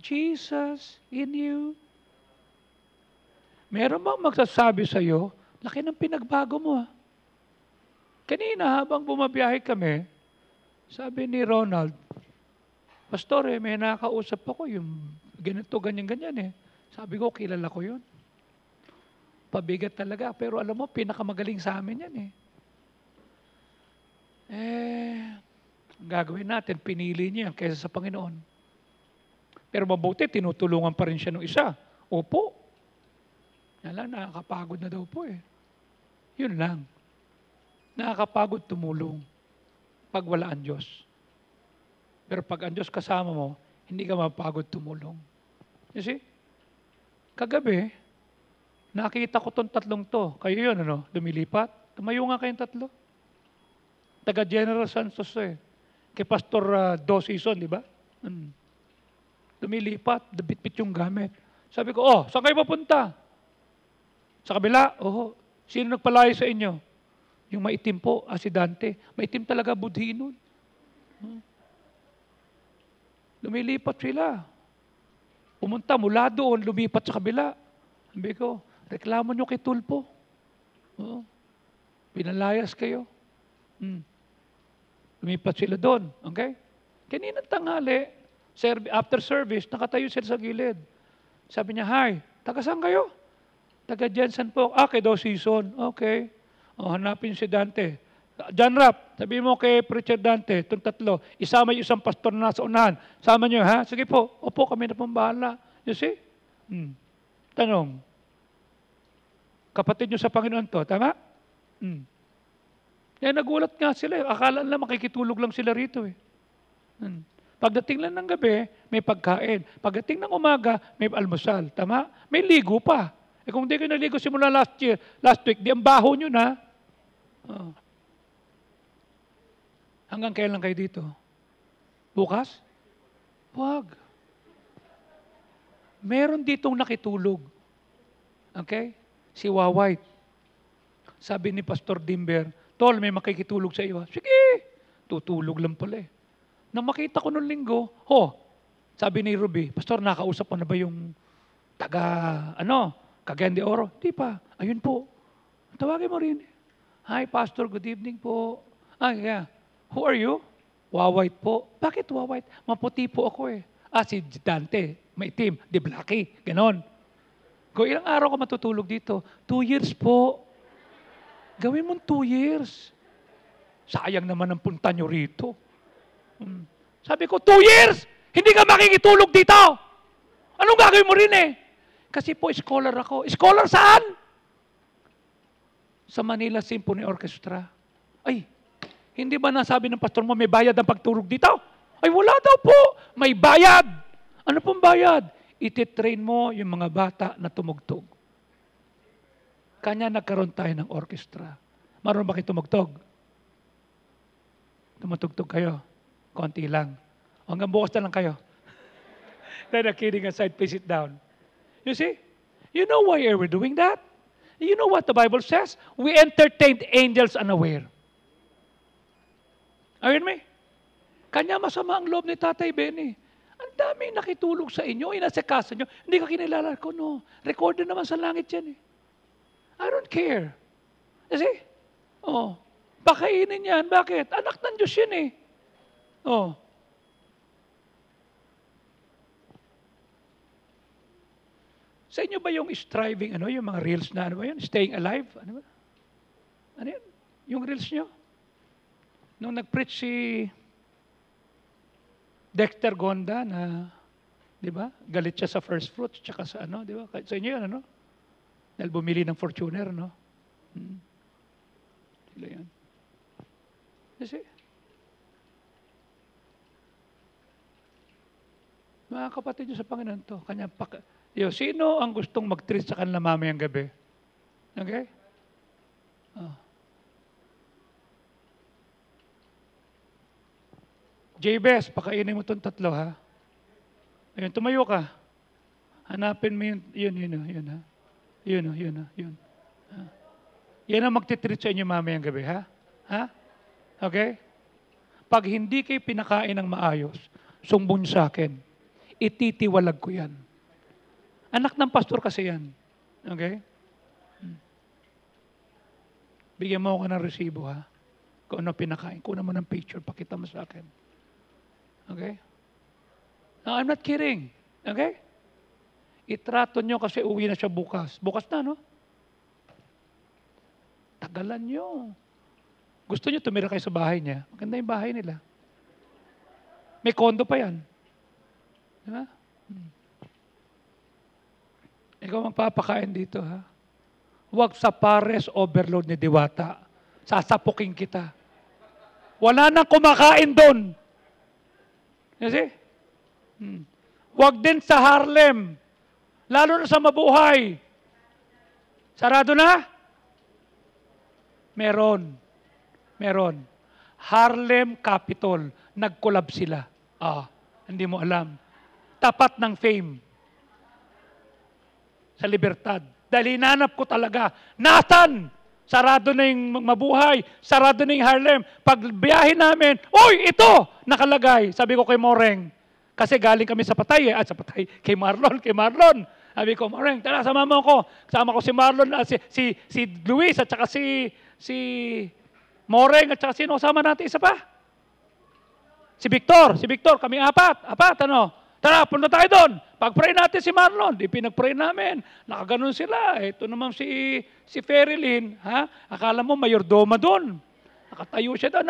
S1: Jesus in you. Meron bang magsasabi sa iyo, laki ng pinagbago mo. Kanina habang bumabiyahe kami, sabi ni Ronald, Pastor, may nakakausap ako yung ganito, ganyan. Sabi ko, kilala ko yun. Pabigat talaga. Pero alam mo, pinakamagaling sa amin yan . Ang gagawin natin, pinili niya kaysa sa Panginoon. Pero mabuti, tinutulungan pa rin siya ng isa. Opo. Yan lang, nakakapagod na daw po . Yun lang. Nakakapagod tumulong pag wala ang Diyos. Pero pag ang Diyos kasama mo, hindi ka mapagod tumulong. You see? Kagabi, nakita ko tong tatlong to. Kayo yun, lumilipat. Tumayo nga kayong tatlo. Taga General Santos Kay Pastor Season, di ba? Lumilipat, bit-bit yung gamit. Sabi ko, saan kayo papunta? Sa kabila? Sino nagpalayo sa inyo? Yung maitim po, si Dante. Maitim talaga budhi nun. Lumilipat sila. Pumunta mula doon, lumipat sa kabila. Sabi ko, reklamo nyo kay Tulpo. Pinalayas kayo. Lumipat sila doon. Okay? Kaninang tanghali, after service, nakatayo sila sa gilid. Sabi niya, hi, taga saan kayo? Taga Jensen po. Kay Season. Okay. Hanapin si Dante. John Rapp, sabi mo kay Preacher Dante, itong tatlo, isama yung isang pastor na nasa unahan. Sama nyo, ha? Sige po. Opo, kami na pong bahala. You see? Tanong. Kapatid nyo sa Panginoon to, tama? Nagulat nga sila. Akala nila makikitulog lang sila rito . Pagdating lang ng gabi, may pagkain. Pagdating ng umaga, may almusal. Tama? May ligo pa. Kung di kayo naligo simula last week, di ang baho nyo na. Hanggang kailan kayo dito? Bukas? Huwag. Meron ditong nakitulog. Okay? Si Wawite. Sabi ni Pastor Dimber, Tol, may makikitulog sa iyo. Sige, tutulog lang pala . Nang makita ko nung linggo, sabi ni Ruby, Pastor, nakausap mo na ba yung Cagayan de Oro? Di pa. Ayun po. Tawagin mo rin. Hi, Pastor, good evening po. Yeah. Who are you? Wawite po. Bakit Wawite? Maputi po ako . Si Dante, maitim, di Blackie, ganon. Kung ilang araw ka matutulog dito? 2 years po. Gawin mo 2 years. Sayang naman ang punta nyo rito. Sabi ko, 2 years! Hindi ka makikitulog dito! Anong gagawin mo rin Kasi po, scholar ako. Scholar saan? Sa Manila Symphony Orchestra. Hindi ba nasabi ng pastor mo may bayad ang pagtulog dito? Wala daw po. May bayad. Ano pong bayad? Ititrain mo yung mga bata na tumugtog. Kanya nagkaroon tayo ng orchestra. Marunong ba kayo tumugtog? Tumutugtog kayo. Konti lang. Hanggang bukas na lang kayo. Then, kidding aside, please sit down. You see? You know why we're doing that? You know what the Bible says? We entertained angels unaware. Ayun me? Kanya masama ang loob ni Tatay Benny. Ang dami nakitulog sa inyo, inasikaso nyo. Hindi ka kinilala ko, no. Recorded naman sa langit yan eh. I don't care. You see? Oh. Pakainin yan. Bakit? Anak ng Diyos yan eh. Oh. Sa inyo ba yung striving, yung mga reels na, ano ba yun? Staying alive? Ano ba? Ano yun? Yung reels nyo? Nung nag-preach si Dexter Gonda na, di ba? Galit siya sa first fruits, tsaka sa di ba? Sa inyo yun, Dahil bumili ng Fortuner, no? Sila yan. Kasi, mga kapatid nyo sa Panginoon to, sino ang gustong mag-treat sa kanila mamayang gabi? Okay? Oh. Jabez, pakainin mo itong tatlo, ha? Ayun, tumayo ka. Hanapin mo yun, ha? Yun. Yan ang magtitreat sa inyo mamayang gabi, ha? Ha? Okay? Pag hindi kayo pinakain ng maayos, sumbong sa akin. Ititiwalag ko yan. Anak ng pastor kasi yan. Okay? Bigyan mo ako ng resibo, ha? Kung ano pinakain. Kuna mo ng picture, pakita mo sa akin. Okay? No, I'm not kidding. Okay? Itrato nyo kasi uwi na siya bukas. Bukas na, no? Tagalan nyo. Gusto nyo tumira kayo sa bahay niya. Maganda yung bahay nila. May kondo pa yan. Diba? Ikaw magpapakain dito, ha? Huwag sa pares overload ni Diwata. Sasapukin kita. Wala nang kumakain doon. You see? Huwag din sa Harlem. Lalo na sa Mabuhay. Sarado na? Meron. Harlem Capitol. Nag-collab sila. Hindi mo alam. Tapat ng Fame. Sa Libertad. Dahil hinanap ko talaga. Nathan! Sarado na yung Mabuhay. Sarado na yung Harlem. Pag biyahe namin, oy, ito! Nakalagay. Sabi ko kay Moreng. Kasi galing kami sa Patay. Sa Patay. Kay Marlon. Sabi ko, Moreng, tara, sama mo ako. Sama ko si Marlon, si Luis, at saka si Moreng, at saka sino kasama natin? Isa pa? Si Victor, kami apat, Tara, punta tayo doon. Pag-pray natin si Marlon, di pinag-pray namin. Nakaganon sila. Ito naman si Ferilyn, ha? Akala mo mayordoma doon. Nakatayo siya doon.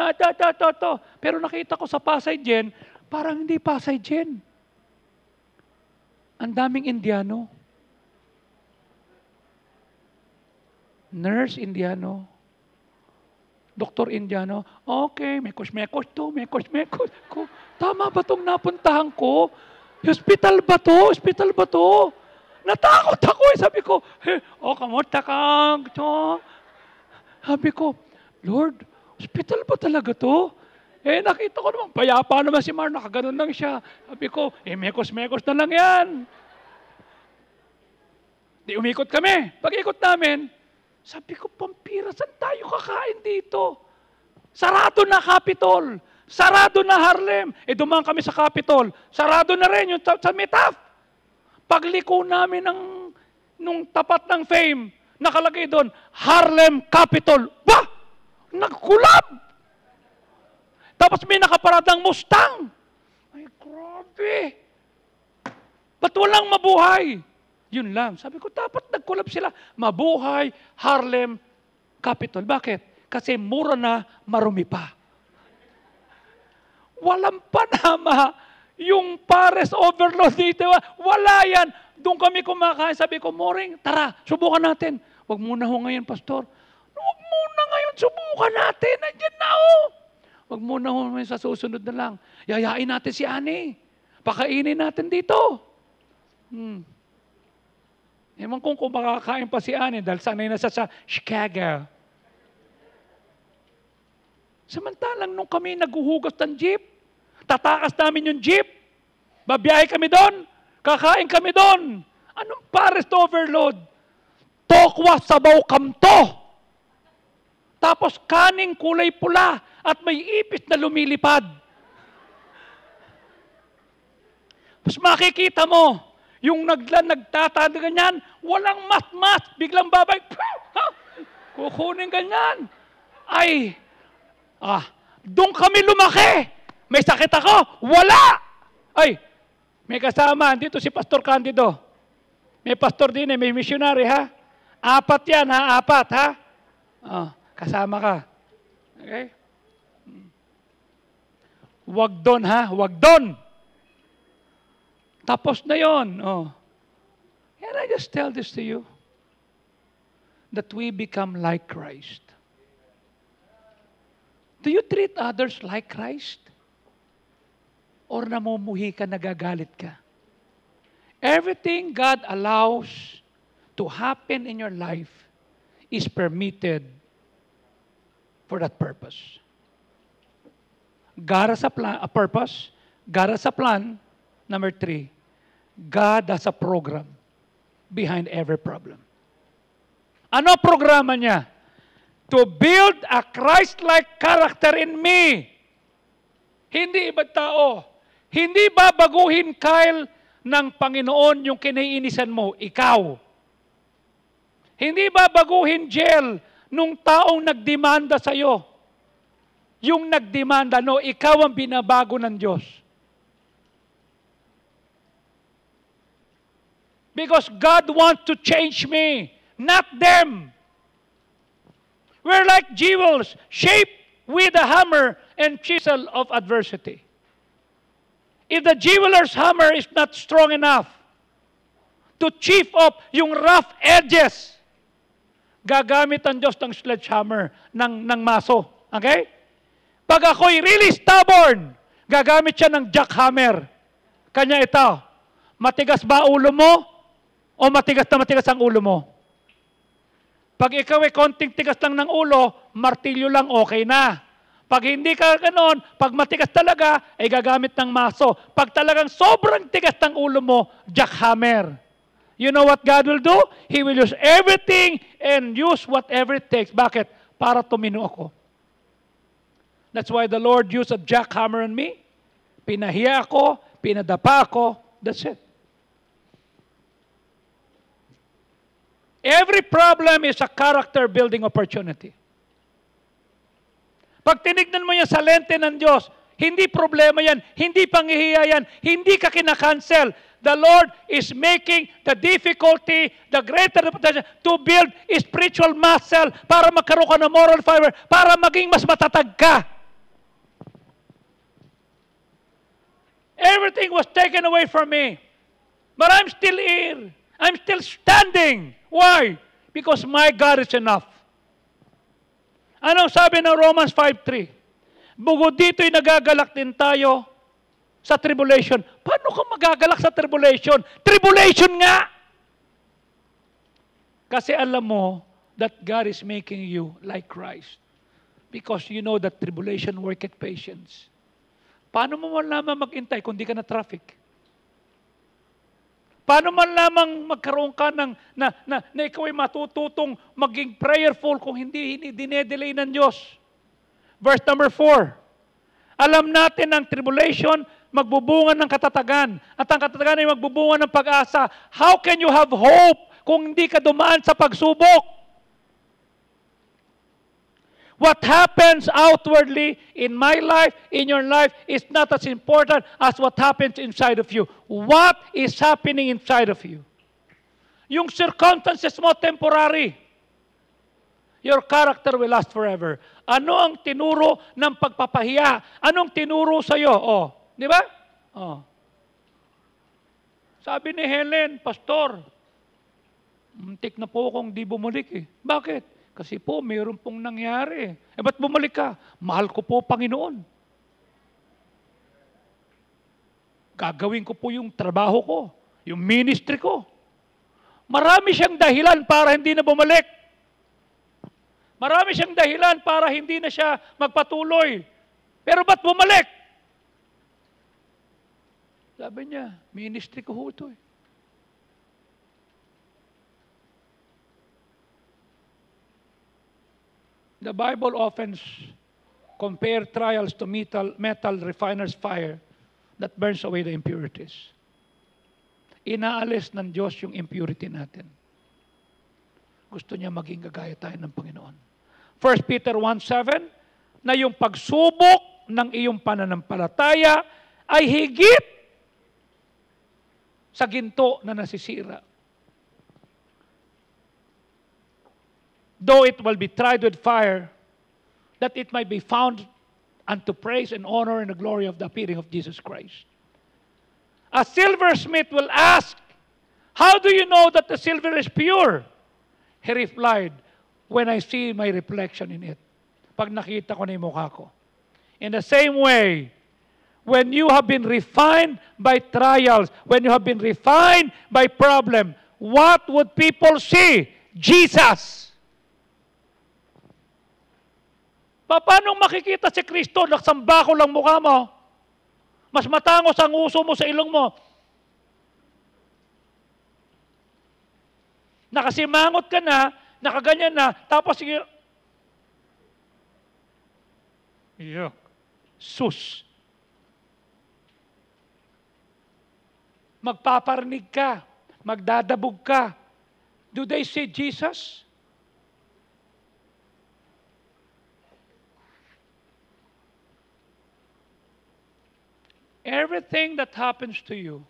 S1: Pero nakita ko sa Pasay Gen, parang hindi Pasay Gen. Ang daming Indiano. Nurse Indiano. Doktor Indiano. Okay, mekos to. Tama ba itong napuntahan ko? Hospital ba to? Natakot ako eh. Sabi ko, kamusta ka? Sabi ko, Lord, hospital ba talaga to? Nakita ko naman, payapa naman si Mar, nakaganon lang siya. Sabi ko, mekos na lang yan. Di umikot kami. Pag-ikot namin, sabi ko, Pampira, saan tayo kakain dito? Sarado na Capitol. Sarado na Harlem. Dumaan kami sa Capitol. Sarado na rin yung sa Metaf. Pagliko namin nung tapat ng Fame, nakalagay doon, Harlem Capitol. Bah! Nagkulab! Tapos may nakaparadang Mustang. Ay, grabe. Ba't walang Mabuhay? Yun lang. Sabi ko, dapat nagkulab sila. Mabuhay, Harlem Capitol. Bakit? Kasi mura na, marumi pa. Walang panama yung pares overload dito. Wala yan. Doon kami kumakain. Sabi ko, Moreng, tara, subukan natin. Huwag muna ho ngayon, Pastor. Huwag muna ngayon, subukan natin. Nandiyan na ho. Huwag muna ho ngayon sa susunod na lang. Yayain natin si Ani. Pakainin natin dito. Ewan kung makakain pa si Ani dahil sanay na sa Chicago. Samantalang nung kami naghuhugas ng jeep, tatakas namin yung jeep, babiyahe kami doon, kakain kami doon. Anong pares to overload? Tokwa sabaw kamto. Tapos kaning kulay pula at may ipis na lumilipad. Tapos makikita mo, yung nagtatanda ganyan, walang mat-mat, biglang babay, kukunin ganyan. Ay, doon kami lumaki. May sakit ako? Wala! Ay, may kasama, dito si Pastor Candido. May pastor din may missionary ha. 4 yan ha, 4 ha. Kasama ka. Okay? Wag doon ha, wag doon. Tapos na yon. Can I just tell this to you? That we become like Christ. Do you treat others like Christ? Or namumuhi ka, nagagalit ka? Everything God allows to happen in your life is permitted for that purpose. God has a purpose. God has a plan. Number 3, God has a program behind every problem. Ano programa niya? To build a Christ-like character in me. Hindi ibang tao. Hindi babaguhin, Kyle, ng Panginoon yung kiniinisan mo, ikaw. Hindi babaguhin, Jel, nung taong nagdemanda sa'yo. Yung nagdemanda, no, ikaw ang binabago ng Diyos. Because God wants to change me, not them. We're like jewels, shaped with a hammer and chisel of adversity. If the jeweler's hammer is not strong enough to chip off yung rough edges, gagamit ang Diyos ng sledgehammer, ng maso. Okay? Pag ako'y really stubborn, gagamit siya ng jackhammer. Kanya ito, matigas ba ulo mo? O matigas na matigas ang ulo mo? Pag ikaw ay konting tigas lang ng ulo, martilyo lang okay na. Pag hindi ka ganoon, pag matigas talaga, ay gagamit ng maso. Pag talagang sobrang tigas ng ulo mo, jackhammer. You know what God will do? He will use everything and use whatever it takes. Bakit? Para tumino ako. That's why the Lord used a jackhammer on me. Pinahiya ako, pinadapa ako. That's it. Every problem is a character-building opportunity. Pag tinignan mo yan sa lente ng Diyos, hindi problema yan, hindi panghihiya yan, hindi ka kinakancel. The Lord is making the difficulty, the greater potential to build a spiritual muscle para magkaroon ka ng moral fiber, para maging mas matatag ka. Everything was taken away from me. But I'm still here. I'm still standing. Why? Because my God is enough. Anong sabi ng Romans 5:3? Bukod dito'y nagagalak din tayo sa tribulation. Paano ka magagalak sa tribulation? Tribulation nga! Kasi alam mo that God is making you like Christ. Because you know that tribulation worketh patience. Paano mo malaman mag-intay kung di ka na traffic? Paano man lamang magkaroon ka na ikaw ay matututong maging prayerful kung hindi dinedelay ng Diyos? Verse number 4. Alam natin ang tribulation, magbubunga ng katatagan. At ang katatagan ay magbubunga ng pag-asa. How can you have hope kung hindi ka dumaan sa pagsubok? What happens outwardly in my life, in your life, is not as important as what happens inside of you. What is happening inside of you? Yung circumstances mo temporary. Your character will last forever. Ano ang tinuro ng pagpapahiya? Anong tinuro sa'yo? Di ba? Sabi ni Helen, Pastor, muntik na po akong di bumalik eh. Bakit? Kasi po, mayroon pong nangyari. Ba't bumalik ka? Mahal ko po, Panginoon. Gagawin ko po yung trabaho ko, yung ministry ko. Marami siyang dahilan para hindi na bumalik. Marami siyang dahilan para hindi na siya magpatuloy. Pero ba't bumalik? Sabi niya, ministry ko ho ito eh. The Bible often compare trials to metal refiner's fire that burns away the impurities. Inaalis ng Diyos yung impurity natin. Gusto niya maging gagaya tayo ng Panginoon. 1 Peter 1:7, na yung pagsubok ng iyong pananampalataya ay higit sa ginto na nasisira. Though it will be tried with fire, that it might be found unto praise and honor and the glory of the appearing of Jesus Christ. A silversmith will ask, how do you know that the silver is pure? He replied, when I see my reflection in it. Pag nakita ko na yung mukha ko. In the same way, when you have been refined by trials, when you have been refined by problem, what would people see? Jesus. Paano makikita si Kristo? Naksamba ko lang mukha mo. Mas matangos ang uso mo sa ilong mo. Nakasimangot ka na, nakaganyan na, tapos sige, yuck, sus. Magpaparinig ka, magdadabog ka. Do they see Jesus? Everything that happens to you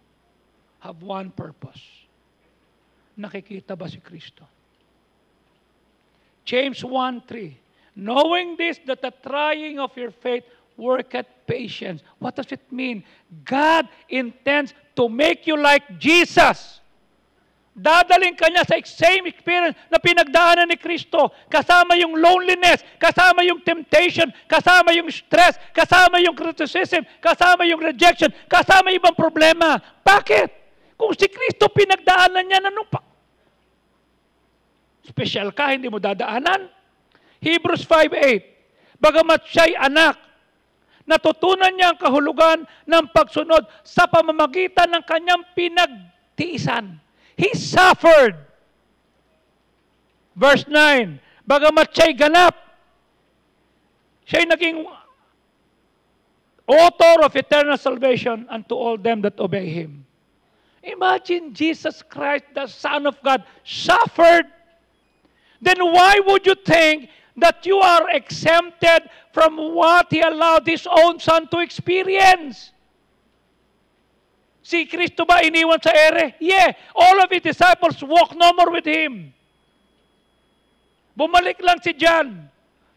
S1: have one purpose. Nakikita ba si Kristo? James 1:3, knowing this, that the trying of your faith worketh patience. What does it mean? God intends to make you like Jesus. Dadaling ka niya sa same experience na pinagdaanan ni Kristo. Kasama yung loneliness, kasama yung temptation, kasama yung stress, kasama yung criticism, kasama yung rejection, kasama yung ibang problema. Bakit? Kung si Kristo pinagdaanan niya, anong pa? Special ka, hindi mo dadaanan? Hebrews 5:8, bagamat siya'y anak, natutunan niya ang kahulugan ng pagsunod sa pamamagitan ng kanyang pinagtiisan. He suffered. Verse 9, bagamat siya'y ganap, siya'y naging author of eternal salvation unto all them that obey Him. Imagine Jesus Christ, the Son of God, suffered. Then why would you think that you are exempted from what He allowed His own Son to experience? Si Kristo ba iniwan sa ere? Yeah. All of His disciples walk no more with Him. Bumalik lang si John.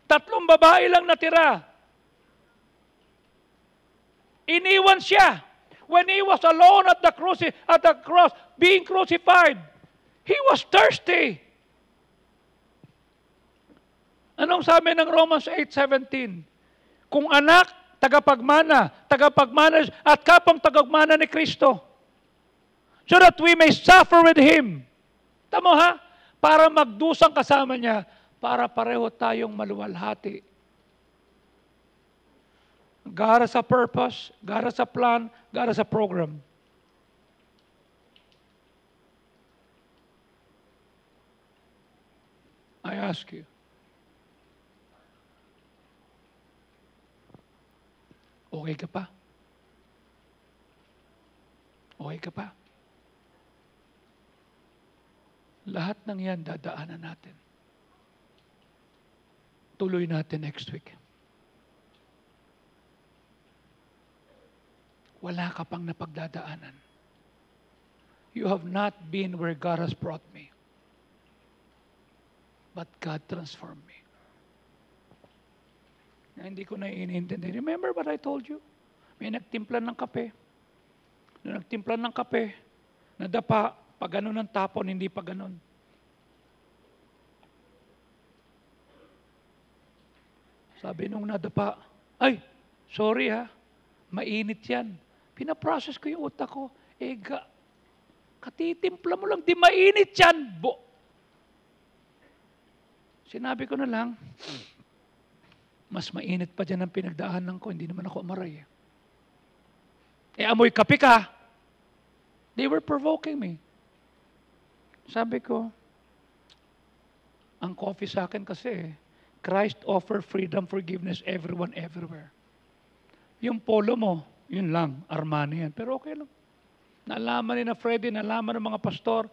S1: 3 babae lang natira. Iniwan siya. When He was alone at the cross, being crucified, He was thirsty. Anong sabi ng Romans 8:17? Kung anak, tagapagmana at kapang tagapagmana ni Kristo. So that we may suffer with Him. Tamo ha? Para magdusang kasama niya, para pareho tayong maluwalhati. God has a purpose, God has a plan, God has a program. I ask you, okay ka pa? Okay ka pa? Lahat ng yan dadaanan natin. Tuloy natin next week. Wala ka pang napagdadaanan. You have not been where God has brought me. But God transformed me. Na hindi ko na iniintindi. Remember what I told you? May nagtimpla ng kape. Nung nagtimpla ng kape, nadapa, pag ganun ang tapon, hindi pa ganun. Sabi nung nadapa, ay, sorry ha, mainit yan. Pinaprocess ko yung utak ko. Katitimpla mo lang, di mainit yan. Sinabi ko na lang, mas mainit pa dyan ang pinagdaanan ko, hindi naman ako amaray. Amoy kape ka. They were provoking me. Sabi ko, ang coffee sa akin kasi, Christ offer freedom, forgiveness, everyone, everywhere. Yung polo mo, yun lang, Armani yan. Pero okay lang. Nalaman ni na Freddy, nalaman ng mga pastor,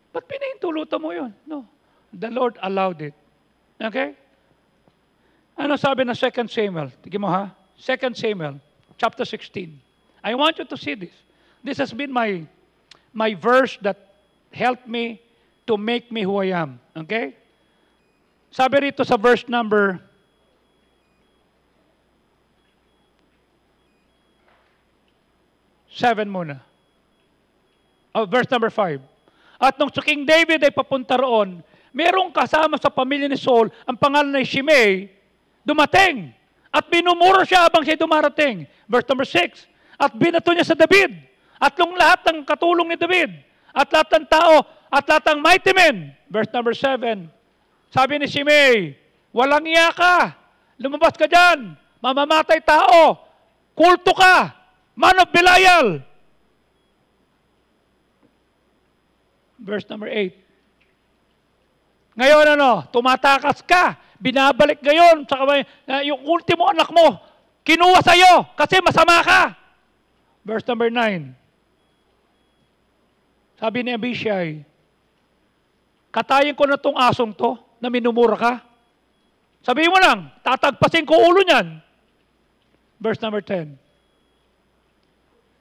S1: ba't pinahintulutan mo yun? No. The Lord allowed it. Okay? Ano sabi ng 2 Samuel? Tignan mo ha? 2 Samuel, chapter 16. I want you to see this. This has been my verse that helped me to make me who I am. Okay? Sabi rito sa verse number 7 muna. Verse number 5. At nung si King David ay papunta roon, merong kasama sa pamilya ni Saul, ang pangalan ay Shimei, dumating. At minumuro siya habang siya dumarating. Verse number 6. At binato niya sa David. At nung lahat ng katulong ni David, at lahat ng tao, at lahat ng mighty men. Verse number 7. Sabi ni Shimei, walang iya ka. Lumabas ka dyan. Mamamatay tao. Kulto ka. Man of Belial. Verse number 8. Ngayon tumatakas ka. Binabalik ngayon sa yung ultimo anak mo. Kinuha sa'yo kasi masama ka. Verse number 9. Sabi ni Abishai, katayin ko na tong asong to na minumura ka. Sabihin mo lang, tatagpasin ko ulo niyan. Verse number 10.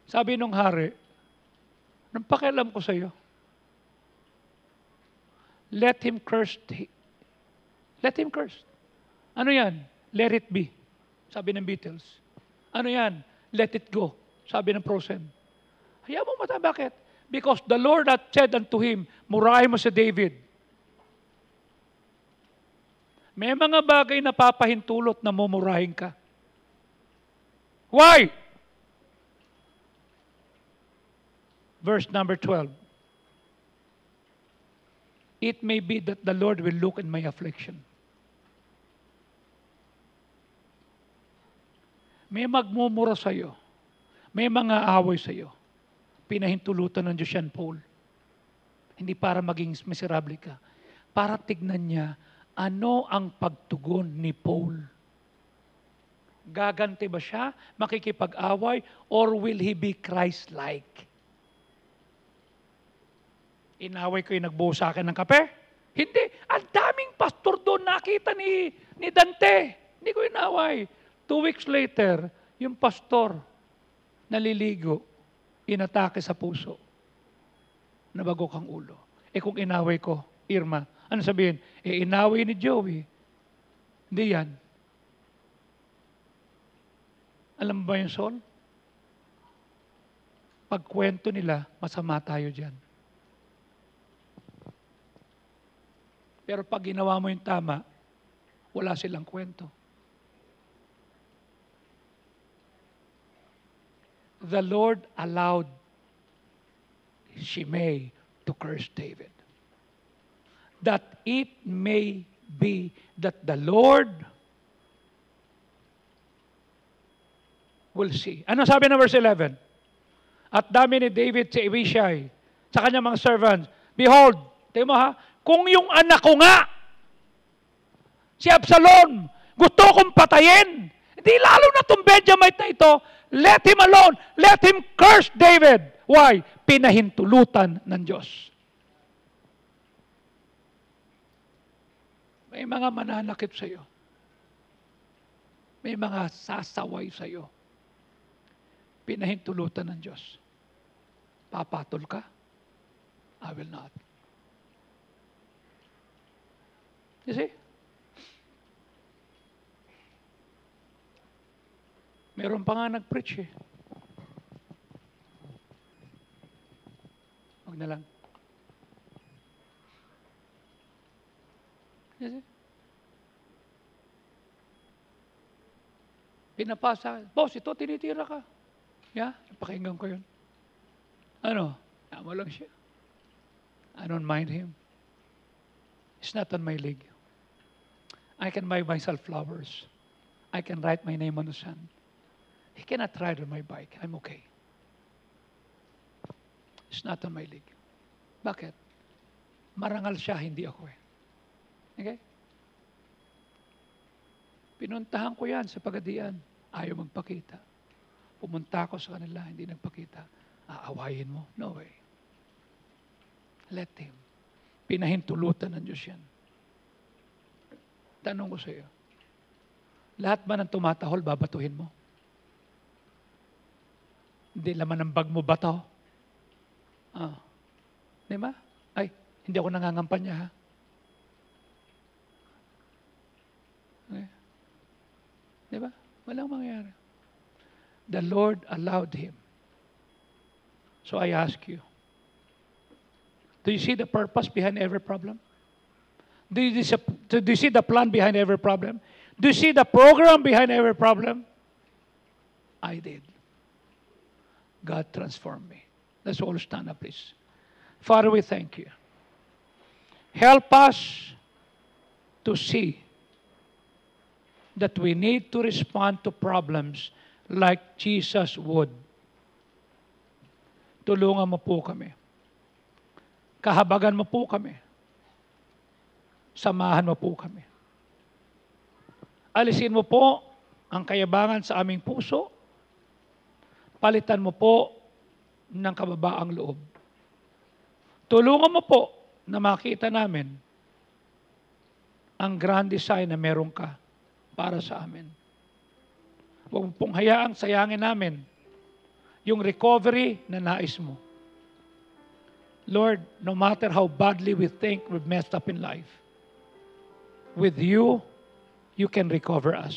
S1: Sabi nung hari, anong pakialam ko sa'yo? Let him curse. Let him curse. Ano yan? Let it be. Sabi ng Beatles. Ano yan? Let it go. Sabi ng Frozen. Hayaan mo mata, bakit? Because the Lord had said unto him, murahin mo si David. May mga bagay na papahintulot na mumurahin ka. Why? Verse number 12. It may be that the Lord will look in my affliction. May magmumura sa'yo. May mga away sa'yo. Pinahintulutan ng Diyos yan, Paul. Hindi para maging miserable ka. Para tignan niya, ano ang pagtugon ni Paul? Gaganti ba siya? Makikipag-away? Or will he be Christ-like? Inaway ko yung nagbuo sa akin ng kape? Hindi. Ang daming pastor doon nakita ni Dante. Hindi ko inaway. 2 weeks later, yung pastor naliligo, inatake sa puso. Nabagok ang ulo. Kung inaway ko, Irma, ano sabihin? Inaway ni Joey. Hindi yan. Alam ba yung Saul? Pagkwento nila, masama tayo dyan. Pero pag ginawa mo yung tama, wala silang kwento. The Lord allowed Shimei to curse David. That it may be that the Lord will see. Ano sabi ng verse 11? At dami ni David si Abishai sa kanyang mga servants. Behold, tingnan mo ha, kung yung anak ko nga, si Absalom, gusto kong patayin, hindi lalo na itong Benjamite na ito, let him alone, let him curse David. Why? Pinahintulutan ng Diyos. May mga mananakit sa iyo. May mga sasaway sa iyo. Pinahintulutan ng Diyos. Papatol ka? I will not. You see? Meron pa nga nag-preach eh. Huwag na lang. You see? Pinapasa. Boss, ito tinitira ka. Yeah, pakinggan ko yun. Ano? Tama lang siya. I don't mind him. It's not on my league. I can buy myself flowers. I can write my name on the sand. He cannot ride on my bike. I'm okay. It's not on my league. Bakit? Marangal siya, hindi ako eh. Okay? Pinuntahan ko yan sa Pagadian. Ayaw magpakita. Pumunta ako sa kanila, hindi nagpakita. Aawayin mo? No way. Let him. Pinahintulutan ng Diyos yan. Tanong ko sa iyo, lahat ba ng tumatahol, babatuhin mo? Hindi laman ng bag mo bato? Di ba? Ay, hindi ako nangangampanya ha? Okay. Di ba? Walang mangyari. The Lord allowed him. So I ask you, do you see the purpose behind every problem? Do you see the plan behind every problem? Do you see the program behind every problem? I did. God transformed me. Let's all stand up, please. Father, we thank you. Help us to see that we need to respond to problems like Jesus would. Tulungan mo po kami. Kahabagan mo po kami. Samahan mo po kami. Alisin mo po ang kayabangan sa aming puso. Palitan mo po ng kababaang loob. Tulungan mo po na makita namin ang grand design na meron ka para sa amin. Huwag mo pong hayaang sayangin namin yung recovery na nais mo. Lord, no matter how badly we think we've messed up in life, with you, you can recover us.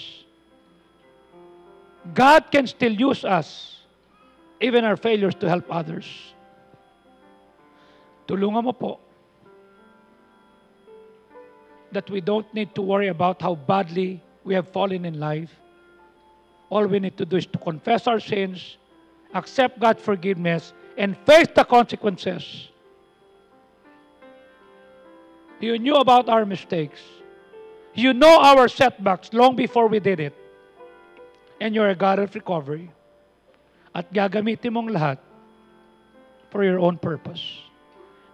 S1: God can still use us, even our failures, to help others. Tulungan mo po that we don't need to worry about how badly we have fallen in life. All we need to do is to confess our sins, accept God's forgiveness, and face the consequences. You knew about our mistakes. You know our setbacks long before we did it. And you're a God of recovery. At gagamitin mong lahat for your own purpose.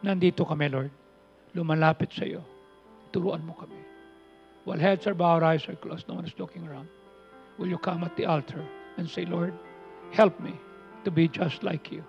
S1: Nandito kami, Lord. Lumalapit sa iyo. Turuan mo kami. While heads are bowed, eyes are closed, no one is looking around. Will you come at the altar and say, Lord, help me to be just like you.